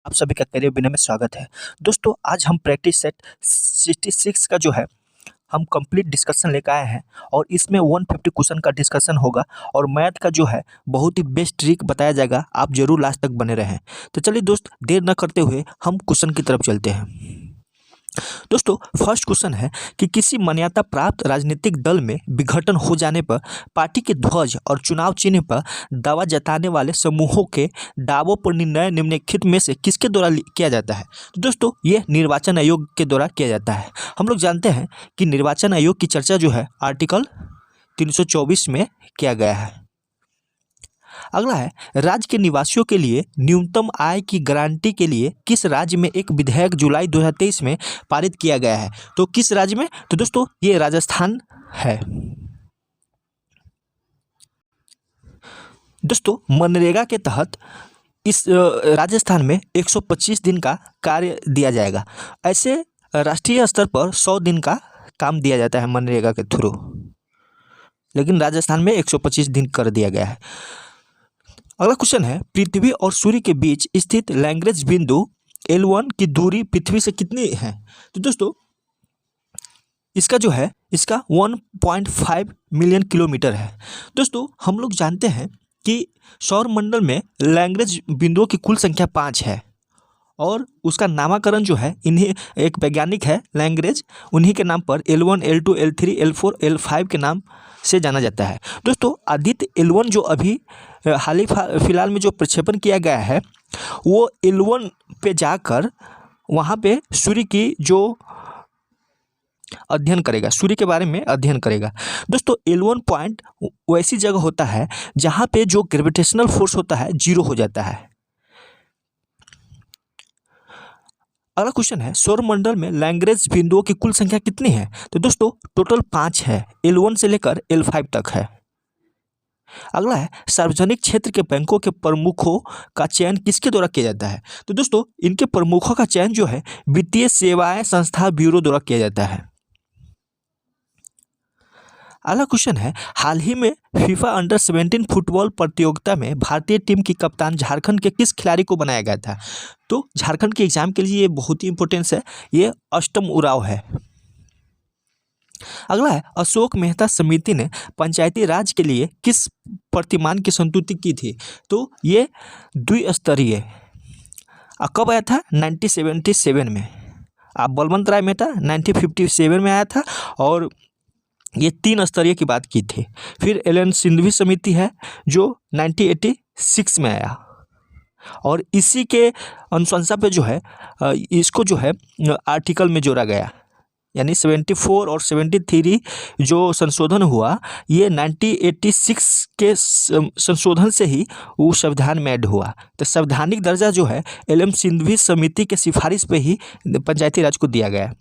आप सभी का करियर बिना में स्वागत है। दोस्तों आज हम प्रैक्टिस सेट 66 का जो है हम कंप्लीट डिस्कशन लेकर आए हैं और इसमें 150 क्वेश्चन का डिस्कशन होगा और मैथ का जो है बहुत ही बेस्ट ट्रिक बताया जाएगा। आप जरूर लास्ट तक बने रहें। तो चलिए दोस्त देर न करते हुए हम क्वेश्चन की तरफ चलते हैं। दोस्तों फर्स्ट क्वेश्चन है कि किसी मान्यता प्राप्त राजनीतिक दल में विघटन हो जाने पर पार्टी के ध्वज और चुनाव चिन्ह पर दावा जताने वाले समूहों के दावों पर निर्णय निम्नलिखित में से किसके द्वारा किया जाता है। तो दोस्तों ये निर्वाचन आयोग के द्वारा किया जाता है। हम लोग जानते हैं कि निर्वाचन आयोग की चर्चा जो है आर्टिकल 324 में किया गया है। अगला है राज्य के निवासियों के लिए न्यूनतम आय की गारंटी के लिए किस राज्य में एक विधेयक जुलाई 2023 में पारित किया गया है। तो किस राज्य में? तो दोस्तों ये राजस्थान है। दोस्तों मनरेगा के तहत इस राजस्थान में 125 दिन का कार्य दिया जाएगा। ऐसे राष्ट्रीय स्तर पर 100 दिन का काम दिया जाता है मनरेगा के थ्रू, लेकिन राजस्थान में 125 दिन कर दिया गया है। अगला क्वेश्चन है पृथ्वी और सूर्य के बीच स्थित लैग्रेंज बिंदु L1 की दूरी पृथ्वी से कितनी है। तो दोस्तों इसका जो है इसका 1.5 मिलियन किलोमीटर है। दोस्तों हम लोग जानते हैं कि सौर मंडल में लैग्रेंज बिंदुओं की कुल संख्या 5 है और उसका नामकरण जो है इन्हीं एक वैज्ञानिक है लैग्रेंज, उन्हीं के नाम पर L1, L2, L3, L4, L5 के नाम से जाना जाता है। दोस्तों आदित्य L1 जो अभी हाल ही फिलहाल में जो प्रक्षेपण किया गया है वो L1 पे जाकर वहाँ पे सूर्य की जो अध्ययन करेगा, सूर्य के बारे में अध्ययन करेगा। दोस्तों L1 पॉइंट वैसी जगह होता है जहाँ पे जो ग्रेविटेशनल फोर्स होता है 0 हो जाता है। अगला क्वेश्चन है सौर मंडल में लैग्रेंज बिंदुओं की कुल संख्या कितनी है। तो दोस्तों टोटल 5 है, L1 से लेकर L5 तक है। अगला है सार्वजनिक क्षेत्र के बैंकों के प्रमुखों का चयन किसके द्वारा किया जाता है। तो दोस्तों इनके प्रमुखों का चयन जो है वित्तीय सेवाएं संस्था ब्यूरो द्वारा किया जाता है। अगला क्वेश्चन है हाल ही में फीफा अंडर 17 फुटबॉल प्रतियोगिता में भारतीय टीम की कप्तान झारखंड के किस खिलाड़ी को बनाया गया था। तो झारखंड के एग्जाम के लिए ये बहुत ही इंपॉर्टेंस है, ये अष्टम उराव है। अगला है अशोक मेहता समिति ने पंचायती राज के लिए किस प्रतिमान की संस्तुति की थी। तो ये द्विस्तरीय कब आया था 1977 में। आप बलवंत राय मेहता 1957 में आया था और ये 3 स्तरीय की बात की थी। फिर एलन सिंघवी समिति है जो 1986 में आया और इसी के अनुशंसा पे जो है इसको जो है आर्टिकल में जोड़ा गया, यानी 74 और 73 जो संशोधन हुआ ये 1986 के संशोधन से ही वो संविधान में ऐड हुआ। तो संवैधानिक दर्जा जो है एलन सिंघवी समिति के सिफारिश पे ही पंचायती राज को दिया गया।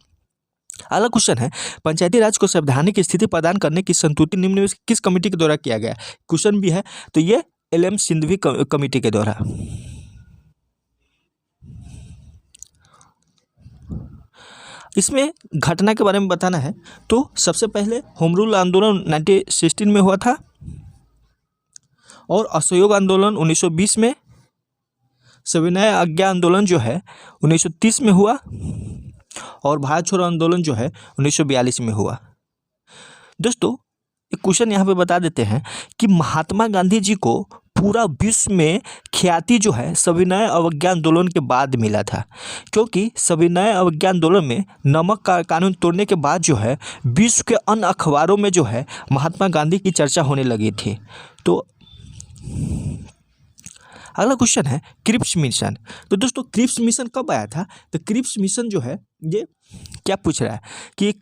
अगला क्वेश्चन है पंचायती राज को संवैधानिक स्थिति प्रदान करने की संस्तुति निम्न में किस कमेटी के द्वारा किया गया। क्वेश्चन भी है तो ये एलएम सिंघवी कमेटी के द्वारा। इसमें घटना के बारे में बताना है तो सबसे पहले होम रूल आंदोलन 1916 में हुआ था और असहयोग आंदोलन 1920 में, सविनय अवज्ञा आंदोलन जो है 1930 में हुआ और भारत छोड़ो आंदोलन जो है 1942 में हुआ। दोस्तों एक क्वेश्चन यहाँ पे बता देते हैं कि महात्मा गांधी जी को पूरा विश्व में ख्याति जो है सविनय अवज्ञा आंदोलन के बाद मिला था, क्योंकि सविनय अवज्ञा आंदोलन में नमक का कानून तोड़ने के बाद जो है विश्व के अन्य अखबारों में जो है महात्मा गांधी की चर्चा होने लगी थी। तो अगला क्वेश्चन है क्रिप्स मिशन। तो दोस्तों क्रिप्स मिशन कब आया था। तो क्रिप्स मिशन जो है ये क्या पूछ रहा है कि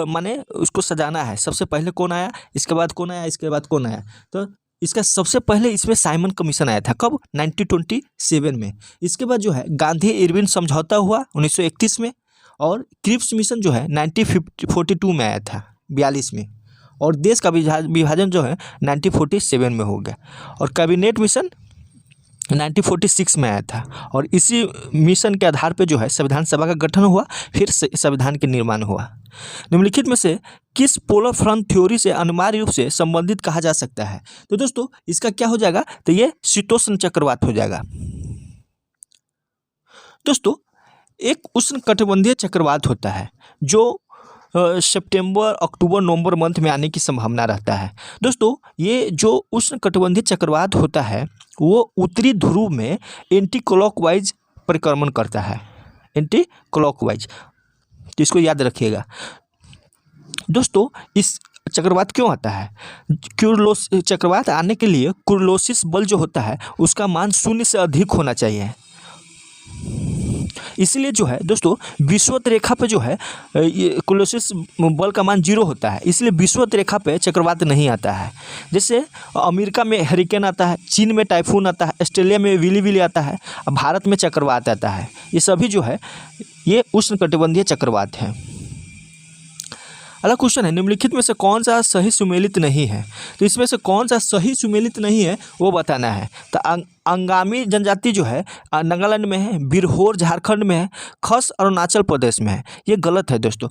माने उसको सजाना है, सबसे पहले कौन आया, इसके बाद कौन आया, इसके बाद कौन आया। तो इसका सबसे पहले इसमें साइमन कमीशन आया था कब 1927 में। इसके बाद जो है गांधी इरविन समझौता हुआ 1931 में और क्रिप्स मिशन जो है 1942 में आया था 42 में और देश का विभाजन जो है 1947 में हो गया और कैबिनेट मिशन 1946 में आया था और इसी मिशन के आधार पर जो है संविधान सभा का गठन हुआ, फिर संविधान के निर्माण हुआ। निम्नलिखित में से किस पोलर फ्रंट थ्योरी से अनिवार्य रूप से संबंधित कहा जा सकता है। तो दोस्तों इसका क्या हो जाएगा, तो ये शीतोष्ण चक्रवात हो जाएगा। दोस्तों एक उष्णकटिबंधीय चक्रवात होता है जो सितंबर, अक्टूबर, नवंबर मंथ में आने की संभावना रहता है। दोस्तों ये जो उष्णकटिबंधीय चक्रवात होता है वो उत्तरी ध्रुव में एंटी क्लॉकवाइज परिक्रमण करता है, एंटी क्लॉकवाइज, तो इसको याद रखिएगा। दोस्तों इस चक्रवात क्यों आता है? चक्रवात आने के लिए कुर्लोसिस बल जो होता है उसका मान 0 से अधिक होना चाहिए। इसलिए जो है दोस्तों विषुवत रेखा पे जो है ये कुर्लोसिस बल का मान 0 होता है, इसलिए विषुवत रेखा पे चक्रवात नहीं आता है। जैसे अमेरिका में हरिकेन आता है, चीन में टाइफून आता है, ऑस्ट्रेलिया में विली विली आता है, भारत में चक्रवात आता है। ये सभी जो है ये उष्णकटिबंधीय चक्रवात है। अगला क्वेश्चन है, निम्नलिखित में से कौन सा सही सुमेलित नहीं है? तो इसमें से कौन सा सही सुमेलित नहीं है वो बताना है। तो अंगामी जनजाति जो है नागालैंड में है, बिरहोर झारखंड में है, खस अरुणाचल प्रदेश में है। ये गलत है दोस्तों।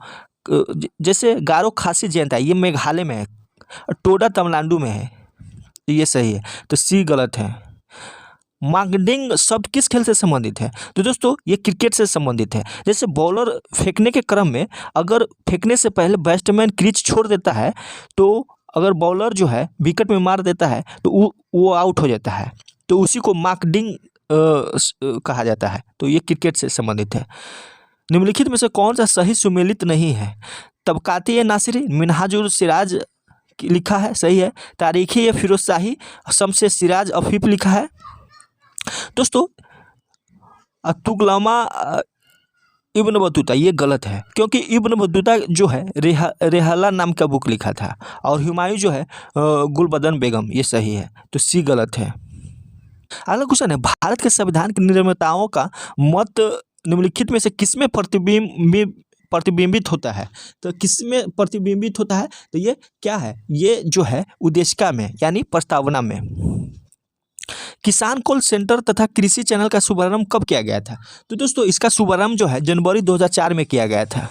जैसे गारो खासी जयंता ये मेघालय में है, टोडा तमिलनाडु में है, तो ये सही है। तो सी गलत है। मार्केटिंग शब्द किस खेल से संबंधित है? तो दोस्तों ये क्रिकेट से संबंधित है। जैसे बॉलर फेंकने के क्रम में अगर फेंकने से पहले बैट्समैन क्रीज छोड़ देता है तो अगर बॉलर जो है विकेट में मार देता है तो वो आउट हो जाता है, तो उसी को मार्केटिंग कहा जाता है। तो ये क्रिकेट से संबंधित है। निम्नलिखित में से कौन सा सही सुमेलित नहीं है? तबकाती नासिरी मिनहाजुल सिराज लिखा है, सही है। तारीखी फिरोज शाही शम्स सिराज अफीफ लिखा है। दोस्तों तुगलमा इब्न बतूता ये गलत है, क्योंकि इब्न बतूता जो है रेहला नाम का बुक लिखा था और हुमायूं जो है गुलबदन बेगम, ये सही है। तो सी गलत है। अगला क्वेश्चन है, भारत के संविधान के निर्माताओं का मत निम्नलिखित में से किसमें प्रतिबिंबित होता है? तो किसमें प्रतिबिंबित होता है? तो ये क्या है? ये जो है उद्देशिका में यानी प्रस्तावना में। किसान कॉल सेंटर तथा कृषि चैनल का शुभारंभ कब किया गया था? तो दोस्तों इसका शुभारंभ जो है जनवरी 2004 में किया गया था।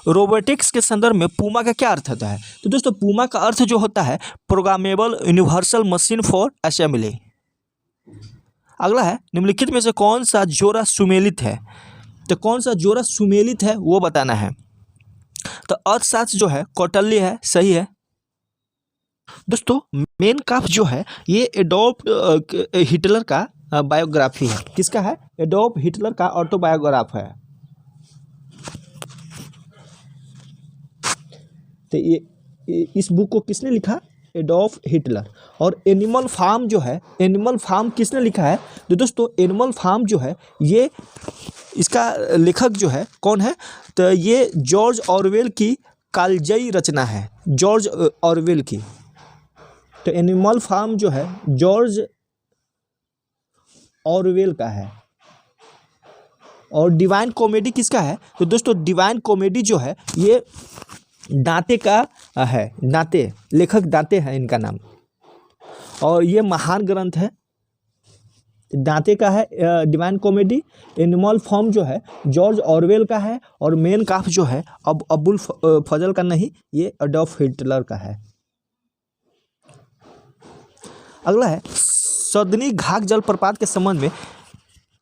रोबोटिक्स के संदर्भ में पूमा का क्या अर्थ होता है? तो दोस्तों पूमा का अर्थ जो होता है programmable universal machine for assembly. अगला है, निम्नलिखित में से कौन सा जोड़ा सुमेलित है? तो कौन सा जोड़ा सुमेलित है वो बताना है। तो अर्थशास्त्र जो है कौटिल्य है, सही है। दोस्तों मेन काफ जो है ये एडोल्फ हिटलर का बायोग्राफी है। किसका है? एडोल्फ हिटलर का ऑटोबायोग्राफ है। तो ये इस बुक को किसने लिखा? Adolf Hitler. और एनिमल फार्म जो है, एनिमल फार्म किसने लिखा है? तो दोस्तों एनिमल फार्म जो है ये इसका लेखक जो है कौन है? तो ये जॉर्ज ऑरवेल की कालजयी रचना है, जॉर्ज ऑरवेल की। तो एनिमल फार्म जो है जॉर्ज ऑरवेल का है। और डिवाइन कॉमेडी किसका है? तो दोस्तों डिवाइन कॉमेडी जो है ये दांते का है, दांते, लेखक दांते है इनका नाम, और ये महान ग्रंथ है, दांते का है डिवाइन कॉमेडी। एनिमल फार्म जो है जॉर्ज ऑरवेल का है, और मेन काफ जो है अब अबुल फजल का नहीं, ये एडोल्फ हिटलर का है। अगला है, सदनी घाघ जलप्रपात के संबंध में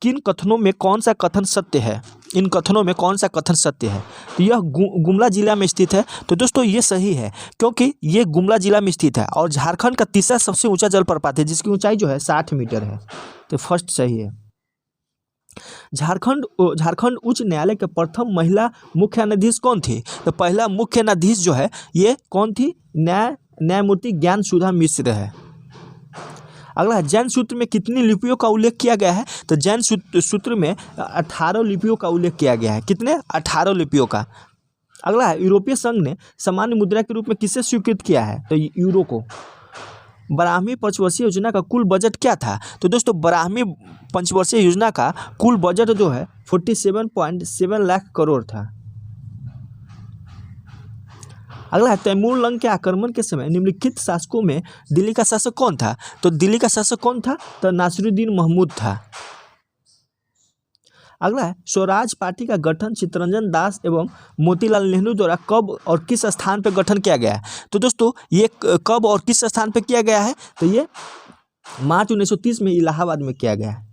किन कथनों में कौन सा कथन सत्य है? इन कथनों में कौन सा कथन सत्य है? तो यह गुमला जिला में स्थित है। तो दोस्तों ये सही है, क्योंकि ये गुमला जिला में स्थित है और झारखंड का तीसरा सबसे ऊंचा जलप्रपात है जिसकी ऊंचाई जो है 60 मीटर है। तो फर्स्ट सही है। झारखंड उच्च न्यायालय के प्रथम महिला मुख्य न्यायाधीश कौन थी? तो पहला मुख्य न्यायाधीश जो है ये कौन थी? न्यायमूर्ति ज्ञान सुधा मिश्र है। अगला, जैन सूत्र में कितनी लिपियों का उल्लेख किया गया है? तो जैन सूत्र में 18 लिपियों का उल्लेख किया गया है। कितने? 18 लिपियों का। अगला है, यूरोपीय संघ ने सामान्य मुद्रा के रूप में किसे स्वीकृत किया है? तो यूरो को। बारहवीं पंचवर्षीय योजना का कुल बजट क्या था? तो दोस्तों बारहवीं पंचवर्षीय योजना का कुल बजट जो है 47.7 लाख करोड़ था। अगला है, तैमूर लंग के आक्रमण के समय निम्नलिखित शासकों में दिल्ली का शासक कौन था? तो दिल्ली का शासक कौन था? तो नासिरुद्दीन महमूद था। अगला है, स्वराज पार्टी का गठन चित्तरंजन दास एवं मोतीलाल नेहरू द्वारा कब और किस स्थान पर गठन किया गया है? तो दोस्तों ये कब और किस स्थान पर किया गया है? तो ये मार्च 1930 में इलाहाबाद में किया गया है।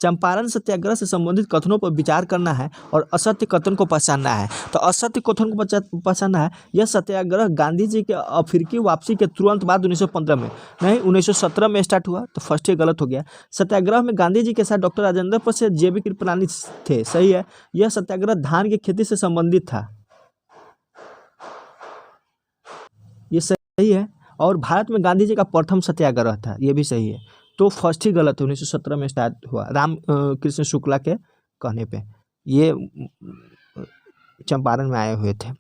चंपारण सत्याग्रह से संबंधित कथनों पर विचार करना है और असत्य कथन को पहचानना है। तो असत्य कथन को पहचानना है, यह सत्याग्रह गांधी जी के अफ्रीकी वापसी के तुरंत बाद 1915 में, नहीं 1917 में स्टार्ट हुआ, तो फर्स्ट ये गलत हो गया। सत्याग्रह में गांधी जी के साथ डॉक्टर राजेंद्र प्रसाद जैविक कृपलानी थे, सही है। यह सत्याग्रह धान की खेती से संबंधित था, ये सही है। और भारत में गांधी जी का प्रथम सत्याग्रह था, ये भी सही है। तो फर्स्ट ही गलत है, 1917 में स्टार्ट हुआ राम कृष्ण शुक्ला के कहने पे, ये चंपारण में आए हुए थे।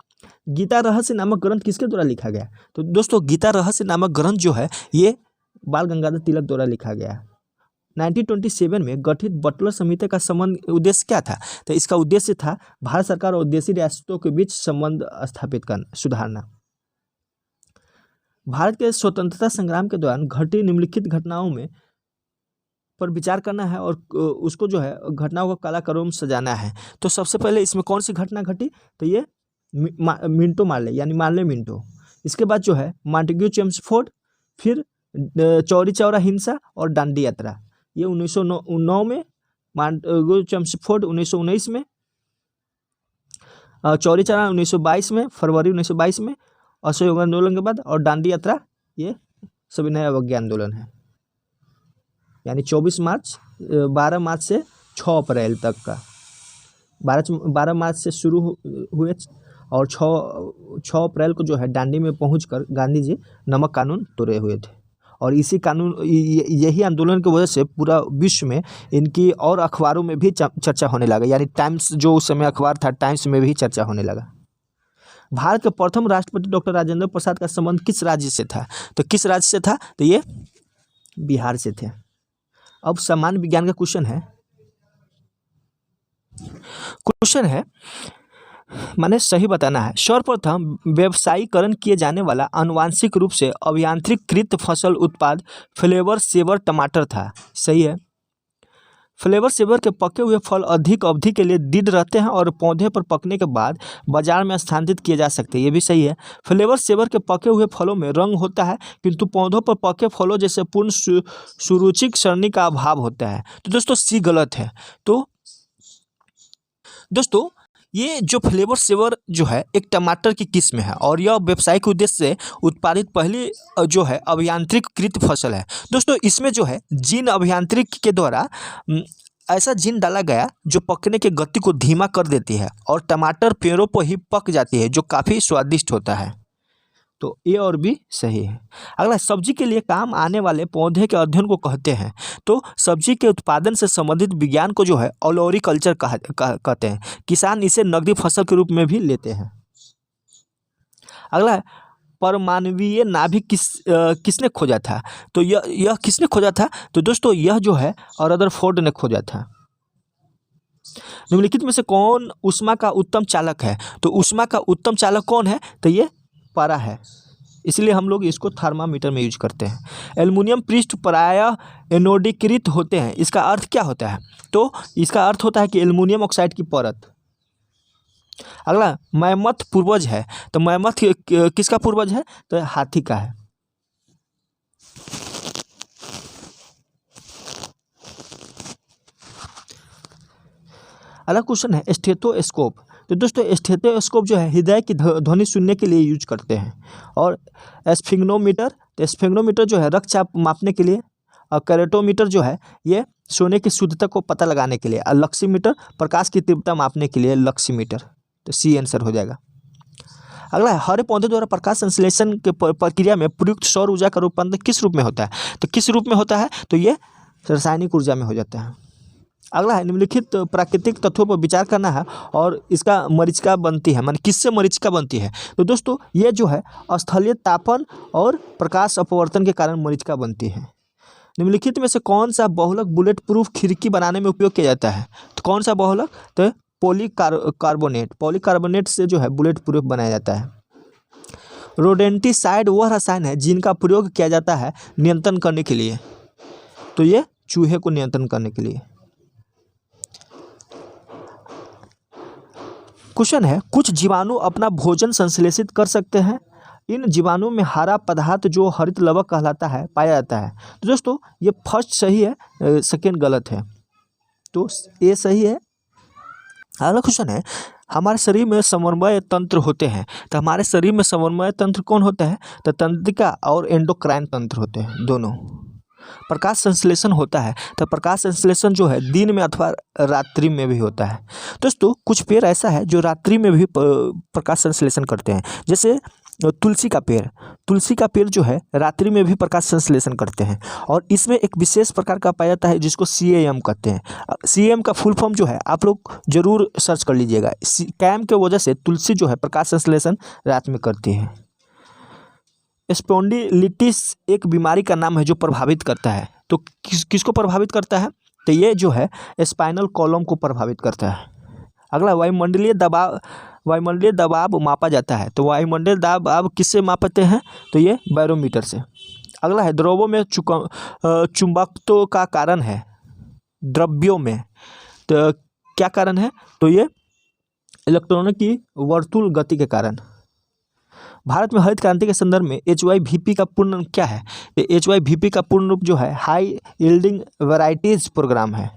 गीता रहस्य नामक ग्रंथ किसके द्वारा लिखा गया? तो दोस्तों गीता रहस्य नामक ग्रंथ जो है ये बाल गंगाधर तिलक द्वारा लिखा गया। 1927 में गठित बटलर समिति का संबंध उद्देश्य क्या था? तो इसका उद्देश्य था भारत सरकार और विदेशी रियासतों के बीच संबंध स्थापित करना, सुधारना। भारत के स्वतंत्रता संग्राम के दौरान घटी निम्नलिखित घटनाओं में पर विचार करना है और उसको जो है घटनाओं को कालाक्रम में सजाना है। तो सबसे पहले इसमें कौन सी घटना घटी? तो ये मिंटो मार्ले यानी मार्ले मिंटो। इसके बाद जो है मॉन्टेग्यू चेम्सफोर्ड, फिर चौरी चौरा हिंसा और दांडी यात्रा, ये 1909 में, मॉन्टेग्यू चेम्सफोर्ड 1919 में, चौरी चौरा 1922 में, फरवरी 1922 में, असहयोग आंदोलन के बाद, और दांडी यात्रा ये सभी नया अवज्ञा आंदोलन है, यानी 12 मार्च से 6 अप्रैल तक का। 12 मार्च से शुरू हुए और 6 अप्रैल को जो है दांडी में पहुंचकर गांधी जी नमक कानून तोड़े हुए थे। और इसी कानून यही आंदोलन की वजह से पूरा विश्व में इनकी और अखबारों में भी चर्चा होने लगा, यानी टाइम्स जो उस समय अखबार था, टाइम्स में भी चर्चा होने लगा। भारत के प्रथम राष्ट्रपति डॉक्टर राजेंद्र प्रसाद का संबंध किस राज्य से था? तो किस राज्य से था? तो ये बिहार से थे। अब सामान्य विज्ञान का क्वेश्चन है माने सही बताना है। सर्वप्रथम व्यवसायीकरण किए जाने वाला आनुवांशिक रूप से अभियांत्रिकृत फसल उत्पाद फ्लेवर सेवर टमाटर था, सही है। फ्लेवर सेवर के पके हुए फल अधिक अवधि के लिए दृढ़ रहते हैं और पौधे पर पकने के बाद बाजार में स्थानांतरित किए जा सकते हैं, ये भी सही है। फ्लेवर सेवर के पके हुए फलों में रंग होता है, किंतु पौधों पर पके फलों जैसे पूर्ण सुरुचिक सरणी का अभाव होता है। तो दोस्तों सी गलत है। तो दोस्तों ये जो फ्लेवर सेवर जो है एक टमाटर की किस्म है और यह व्यावसायिक उद्देश्य से उत्पादित पहली जो है अभियांत्रिकृत फसल है। दोस्तों इसमें जो है जीन अभियांत्रिक के द्वारा ऐसा जीन डाला गया जो पकने की गति को धीमा कर देती है और टमाटर पेड़ों पर ही पक जाती है, जो काफ़ी स्वादिष्ट होता है। तो ए और बी सही है। अगला, सब्जी के लिए काम आने वाले पौधे के अध्ययन को कहते हैं। तो सब्जी के उत्पादन से संबंधित विज्ञान को जो है ओलोरीकल्चर कहते हैं। किसान इसे नकदी फसल के रूप में भी लेते हैं। अगला, परमाणवीय नाभिक किसने खोजा था? तो यह किसने खोजा था? तो दोस्तों यह जो है रदरफोर्ड ने खोजा था। निम्नलिखित में से कौन ऊष्मा का उत्तम चालक है? तो ऊष्मा का उत्तम चालक कौन है? तो ये पारा है, इसलिए हम लोग इसको थर्मामीटर में यूज करते हैं। एल्युमिनियम पृष्ठ प्रायः एनोडीकृत होते हैं, इसका अर्थ क्या होता है? तो इसका अर्थ होता है कि एल्युमिनियम ऑक्साइड की परत। अगला, मैमथ पूर्वज है। तो मैमथ किसका पूर्वज है? तो हाथी का है। अगला क्वेश्चन है स्टेथोस्कोप। तो दोस्तों स्टेथोस्कोप जो है हृदय की ध्वनि सुनने के लिए यूज करते हैं। और स्फिग्नोमीटर, तो स्फिग्नोमीटर जो है रक्तचाप मापने के लिए। और कैरोटोमीटर जो है ये सोने की शुद्धता को पता लगाने के लिए। और लक्सीमीटर प्रकाश की तीव्रता मापने के लिए लक्सीमीटर। तो सी आंसर हो जाएगा। अगला, हरे पौधे द्वारा प्रकाश संश्लेषण के प्रक्रिया में प्रयुक्त सौर ऊर्जा का रूपांतरण किस रूप में होता है? तो किस रूप में होता है? तो ये रासायनिक ऊर्जा में हो जाता है। अगला है, निम्नलिखित प्राकृतिक तत्वों पर विचार करना है और इसका मरीचिका बनती है, माने किससे मरीचिका बनती है? तो दोस्तों ये जो है स्थलीय तापन और प्रकाश अपवर्तन के कारण मरीचिका बनती है। निम्नलिखित में से कौन सा बहुलक बुलेट प्रूफ खिड़की बनाने में उपयोग किया जाता है? तो कौन सा बहुलक? तो पॉलीकार्बोनेट से जो है बुलेट प्रूफ बनाया जाता है। रोडेंटिसाइड वह रसायन है जिनका प्रयोग किया जाता है नियंत्रण करने के लिए। तो ये चूहे को नियंत्रण करने के लिए। क्वेश्चन है, कुछ जीवाणु अपना भोजन संश्लेषित कर सकते हैं। इन जीवाणुओं में हरा पदार्थ जो हरित लवक कहलाता है पाया जाता है। तो दोस्तों ये फर्स्ट सही है, सेकेंड गलत है। तो ये सही है। अगला क्वेश्चन है, हमारे शरीर में समन्वय तंत्र होते हैं, तो हमारे शरीर में समन्वय तंत्र कौन होता है? तो तंत्रिका और एंडोक्राइन तंत्र होते हैं दोनों। प्रकाश संश्लेषण होता है, तो प्रकाश संश्लेषण जो है दिन में अथवा रात्रि में भी होता है। दोस्तों कुछ पेड़ ऐसा है जो रात्रि में भी प्रकाश संश्लेषण करते हैं, जैसे तुलसी का पेड़ जो है रात्रि में भी प्रकाश संश्लेषण करते हैं, और इसमें एक विशेष प्रकार का पाया जाता है जिसको CAM कहते हैं। CAM का फुल फॉर्म जो है आप लोग जरूर सर्च कर लीजिएगा। कैम के वजह से तुलसी जो है प्रकाश संश्लेषण रात में करती है। स्पॉन्डिलिटिस एक बीमारी का नाम है जो प्रभावित करता है, तो किसको प्रभावित करता है? तो ये जो है स्पाइनल कॉलम को प्रभावित करता है। अगला, वायुमंडलीय दबाव मापा जाता है, तो वायुमंडलीय दबाव किससे मापते हैं? तो ये बैरोमीटर से। अगला है, द्रव्यों में चुंबकत्व का कारण है, द्रव्यों में तो क्या कारण है? तो ये इलेक्ट्रॉनों की वर्तुल गति के कारण। भारत में हरित क्रांति के संदर्भ में HYVP का पूर्ण रूप क्या है? तो HYVP का पूर्ण रूप जो है हाई यील्डिंग वैरायटीज प्रोग्राम है।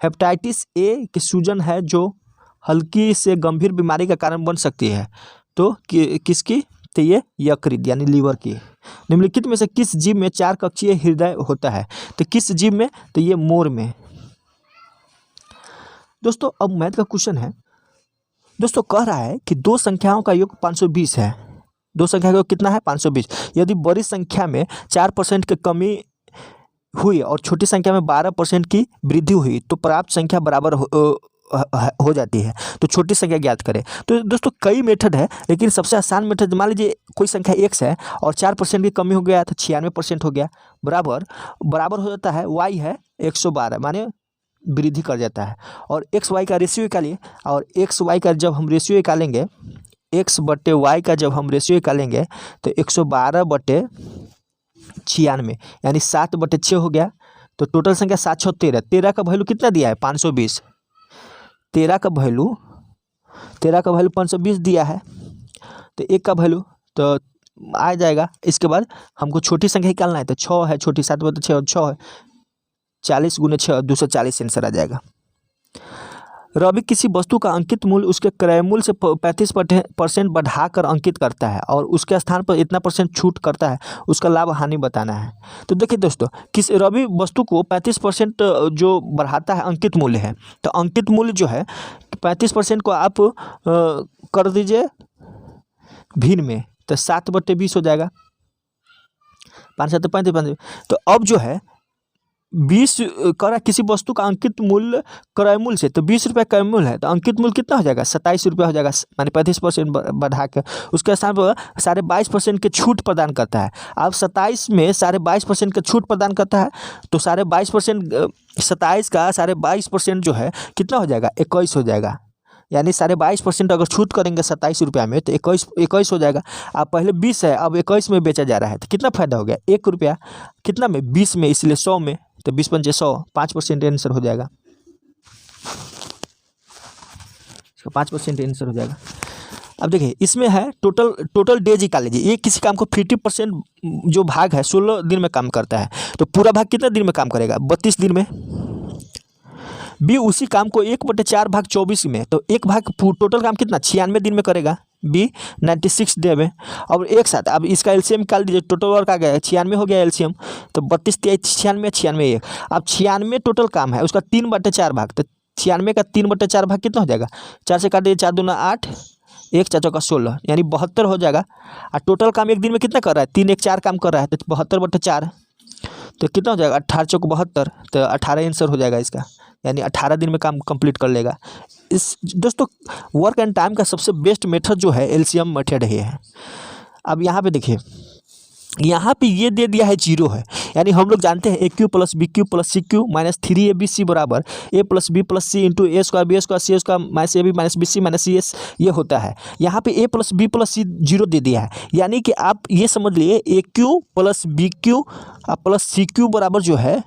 हेपेटाइटिस A की सूजन है जो हल्की से गंभीर बीमारी का कारण बन सकती है, तो किसकी? तो ये यकृत यानी लीवर की। निम्नलिखित में से किस जीव में 4 कक्षीय हृदय होता है? तो किस जीव में? तो ये मोर में। दोस्तों अब मैथ का क्वेश्चन है। दोस्तों कह रहा है कि दो संख्याओं का योग 520 है। दो संख्या का योग कितना है? 520। यदि बड़ी संख्या में 4% की कमी हुई और छोटी संख्या में 12% की वृद्धि हुई तो प्राप्त संख्या बराबर हो जाती है। तो छोटी संख्या ज्ञात करें। तो दोस्तों कई मेथड है, लेकिन सबसे आसान मेथड, मान लीजिए कोई संख्या x है और 4% की कमी हो गया तो 96% हो गया, बराबर हो जाता है y है 112, माने वृद्धि कर जाता है। और x y का रेशियो निकालिए, और x y का जब हम रेशियो निकालेंगे, x बटे y का जब हम रेशियो निकालेंगे तो 112/96 यानी 7/6 हो गया। तो टोटल संख्या 7 6 13। 13 का वैल्यू कितना दिया है? 520। 13 का वैल्यू 520 दिया है, तो 1 का वैल्यू तो आ जाएगा। इसके बाद हमको छोटी संख्या निकालना है, तो 6 है छोटी, 7/6 और 6 है, 40 × 6 240 आंसर आ जाएगा। रवि किसी वस्तु का अंकित मूल्य उसके क्रय मूल्य से 35% बढ़ाकर अंकित करता है और उसके स्थान पर इतना % छूट करता है, उसका लाभ हानि बताना है। तो देखिए दोस्तों, किस रवि वस्तु को 35% जो बढ़ाता है अंकित मूल्य है, तो अंकित मूल्य जो है 35% को आप कर दीजिए भिन्न में, तो 7/20 हो जाएगा, 5 7 35। तो अब जो है 20 करा किसी वस्तु का अंकित मूल्य क्रय मूल्य से, तो 20 रुपये क्रय मूल्य है, तो अंकित मूल्य कितना हो जाएगा? 27 रुपये हो जाएगा, माने 35% बढ़ा के उसके स्थान पर 22.5% के छूट प्रदान करता है। अब 27 में 22.5% का छूट प्रदान करता है, तो 22.5% 27 का 22.5% जो है कितना हो जाएगा? 21 हो जाएगा। यानी 22.5% अगर छूट करेंगे 27 रुपये में तो 21 हो जाएगा। अब पहले 20 है, अब 21 में बेचा जा रहा है, तो कितना फायदा हो गया? 1 रुपया। कितना में? 20 में, इसलिए 100 में, तो 20 × 5 100, 5% आंसर हो जाएगा। इसका 5% आंसर हो जाएगा। अब देखिए इसमें है टोटल डेज निकाल लीजिए। ये किसी काम को 50% जो भाग है 16 दिन में काम करता है, तो पूरा भाग कितने दिन में काम करेगा? 32 दिन में। बी उसी काम को 1/4 भाग 24 में, तो एक भाग टोटल काम कितना? 96 दिन में करेगा। बी 96 डे में। अब एक साथ अब इसका एलसीएम निकाल दीजिए, टोटल वर्क आ गया 96 हो गया एलसीएम, तो 32 23 96 96 1। अब 96 टोटल काम है, उसका 3/4 भाग, तो 96 का 3/4 भाग कितना हो जाएगा? 4 से काट दीजिए, 4 दूना 8, 1 4 चौका 16, यानी 72 हो जाएगा। और टोटल काम एक दिन में कितना कर रहा है? 3 1 4 काम कर रहा है, तो 72/4, तो कितना हो जाएगा? 18 चौक 72, तो 18 आंसर हो जाएगा इसका, यानी 18 दिन में काम कंप्लीट कर लेगा। इस दोस्तों वर्क एंड टाइम का सबसे बेस्ट मेथड जो है एलसीएम मेथड ही है। अब यहाँ पे देखिए, यहाँ पे ये दे दिया है 0 है, यानी हम लोग जानते हैं AQ + BQ + CQ - 3ABC बराबर A + B + C × A² B² C² -AB - BC - CS ये होता है। यहाँ पे A + B + C 0 दे दिया है, यानी कि आप ये समझ लिए AQ + BQ + CQ बराबर जो है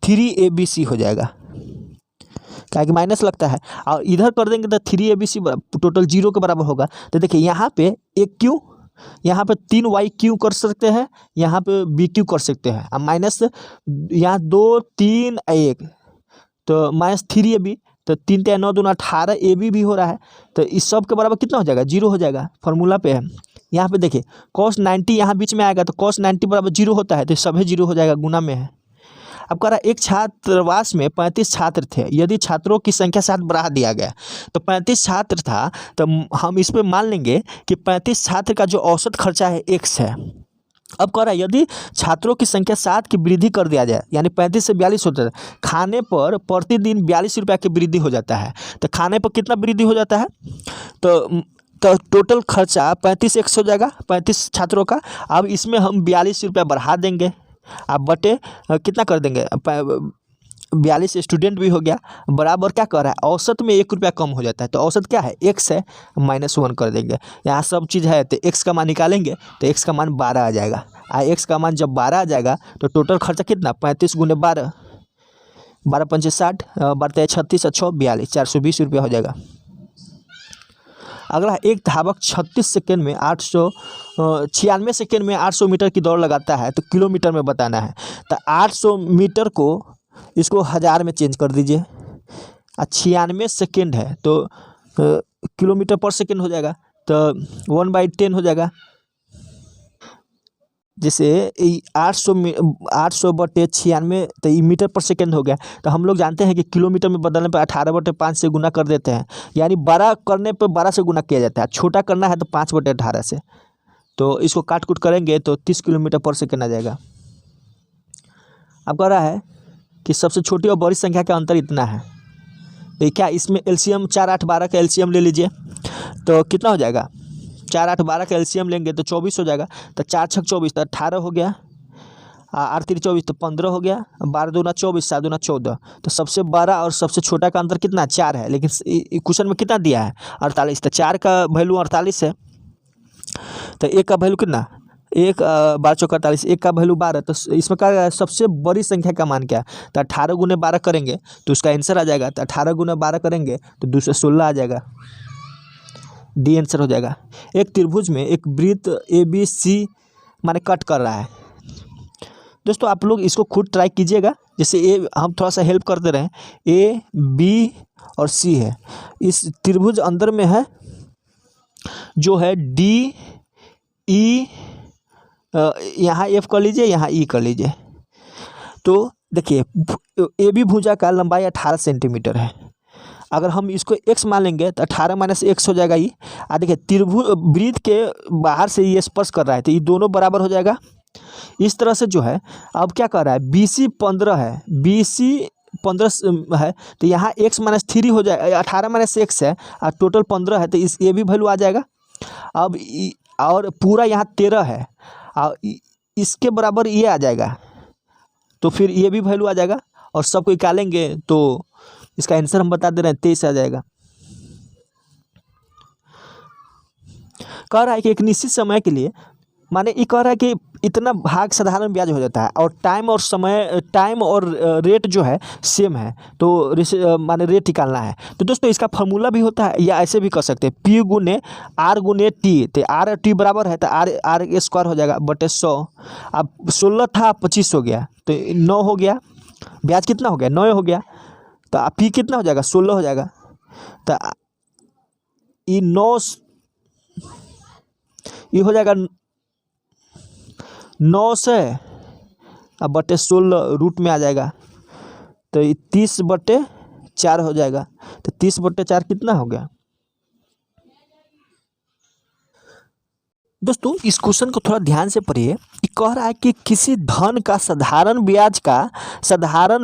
3ABC हो जाएगा, क्या कि माइनस लगता है, और इधर कर देंगे तो 3ABC टोटल 0 के बराबर होगा। तो देखिए यहाँ पे AQ, यहाँ पे 3YQ कर सकते हैं, यहाँ पे BQ कर सकते हैं, अब माइनस यहाँ 2 3 1 तो -3 ए बी, तो 3 × 9 = 18 ए बी भी हो रहा है। तो इस सब के बराबर कितना हो जाएगा, 0 हो जाएगा। फॉर्मूला पे है यहाँ पे देखिए cos 90 यहाँ बीच में आएगा, तो cos 90 बराबर 0 होता है, तो सभी 0 हो जाएगा, गुना में है। अब कह रहा है एक छात्रावास में 35 छात्र थे, यदि छात्रों की संख्या 7 बढ़ा दिया गया, तो 35 छात्र था, तो हम इस पे मान लेंगे कि 35 छात्र का जो औसत खर्चा है x है। अब कह रहा है यदि छात्रों की संख्या 7 की वृद्धि कर दिया जाए, यानी 35 से 42 होता है, खाने पर प्रतिदिन 42 रुपया की वृद्धि हो जाता है। तो खाने पर कितना वृद्धि हो जाता है, तो टोटल खर्चा 35 x हो जाएगा 35 छात्रों का। अब इसमें हम 42 रुपया बढ़ा देंगे, आप बटे कितना कर देंगे, 42 स्टूडेंट भी हो गया, बराबर क्या कर रहा है, औसत में 1 रुपया कम हो जाता है। तो औसत क्या है, x है, -1 कर देंगे। यहाँ सब चीज़ है, तो x का मान निकालेंगे, तो x का मान 12 आ जाएगा। x का मान जब 12 आ जाएगा तो टोटल खर्चा कितना, 35 × 12, 12 × 5 = 60, 12 × 36 = 42, 420 रुपया हो जाएगा। अगला एक धावक 36 सेकेंड में 96 सेकेंड में 800 मीटर की दौड़ लगाता है, तो किलोमीटर में बताना है। तो 800 मीटर को इसको 1000 में चेंज कर दीजिए। 96 सेकेंड है तो किलोमीटर पर सेकेंड हो जाएगा, तो 1/10 हो जाएगा। जैसे 800 बटे 96, तो ये मीटर पर सेकेंड हो गया। तो हम लोग जानते हैं कि किलोमीटर में बदलने पर 18/5 से गुना कर देते हैं, यानी बड़ा करने पर 12 से गुना किया जाता है, छोटा करना है तो 5/18 से। तो इसको काट कूट करेंगे तो 30 किलोमीटर पर सेकेंड आ जाएगा। अब कह रहा है कि सबसे छोटी और बड़ी संख्या का अंतर इतना है, तो क्या इसमें एलसीएम 4, 8, 12 का एलसीएम ले लीजिए, तो कितना हो जाएगा, 4, 8, 12 का एलसीएम लेंगे तो 24 हो जाएगा। तो 4 × 6 = 24, तो 18 हो गया, 8 × 3 = 24, तो 15 हो गया, 12 × 2 = 24, 7 × 2 = 14। तो सबसे बड़ा और सबसे छोटा का अंतर कितना, 4 है, लेकिन क्वेश्चन में कितना दिया है, 48। तो 4 का वैल्यू 48 है, तो 1 का वैल्यू कितना, 1 12 × 4 = 48, 1 का वैल्यू 12। तो इसमें क्या सबसे बड़ी संख्या का मान क्या है, तो 18 × 12 करेंगे तो उसका आंसर आ जाएगा। तो 18 × 12 करेंगे तो 216 आ जाएगा, डी आंसर हो जाएगा। एक त्रिभुज में एक वृत्त ABC माने कट कर रहा है। दोस्तों आप लोग इसको खुद ट्राई कीजिएगा, जैसे हम थोड़ा सा हेल्प कर दे रहे हैं, A, B और C है, इस त्रिभुज अंदर में है जो है D, E, यहाँ F कर लीजिए, यहाँ E कर लीजिए। तो देखिए AB भुजा का लंबाई 18 सेंटीमीटर है, अगर हम इसको x मान लेंगे तो 18 - x हो जाएगा ये। देखिए त्रिभुज वृत्त के बाहर से ये स्पर्श कर रहा है, तो ये दोनों बराबर हो जाएगा। इस तरह से जो है, अब क्या कर रहा है, BC 15 है, BC 15 है, तो यहाँ x - 3 हो जाएगा, 18 - x है और टोटल 15 है, तो इस ये भी वैल्यू आ जाएगा। अब और पूरा यहाँ 13 है और इसके बराबर ये आ जाएगा, तो फिर ये भी वैल्यू आ जाएगा और सबको निकालेंगे तो इसका आंसर हम बता दे रहे हैं, 23 आ जाएगा। कह रहा है कि एक निश्चित समय के लिए, माने ये कह रहा है कि इतना भाग साधारण ब्याज हो जाता है और टाइम और रेट जो है सेम है, तो माने रेट निकालना है। तो दोस्तों इसका फार्मूला भी होता है, या ऐसे भी कर सकते हैं, P × R × T, तो R और T बराबर है, तो R² हो जाएगा बटे 100। अब 16 था 25 हो गया, तो 9 हो गया, ब्याज कितना हो गया, 9 हो गया। तो P कितना हो जाएगा, 16 हो जाएगा। तो ये 9 ये हो जाएगा 9 से अब बटे 16 रूट में आ जाएगा, तो ये 30/4 हो जाएगा। तो 30/4 कितना हो गया। दोस्तों इस क्वेश्चन को थोड़ा ध्यान से पढ़िए, कह रहा है कि किसी धन का साधारण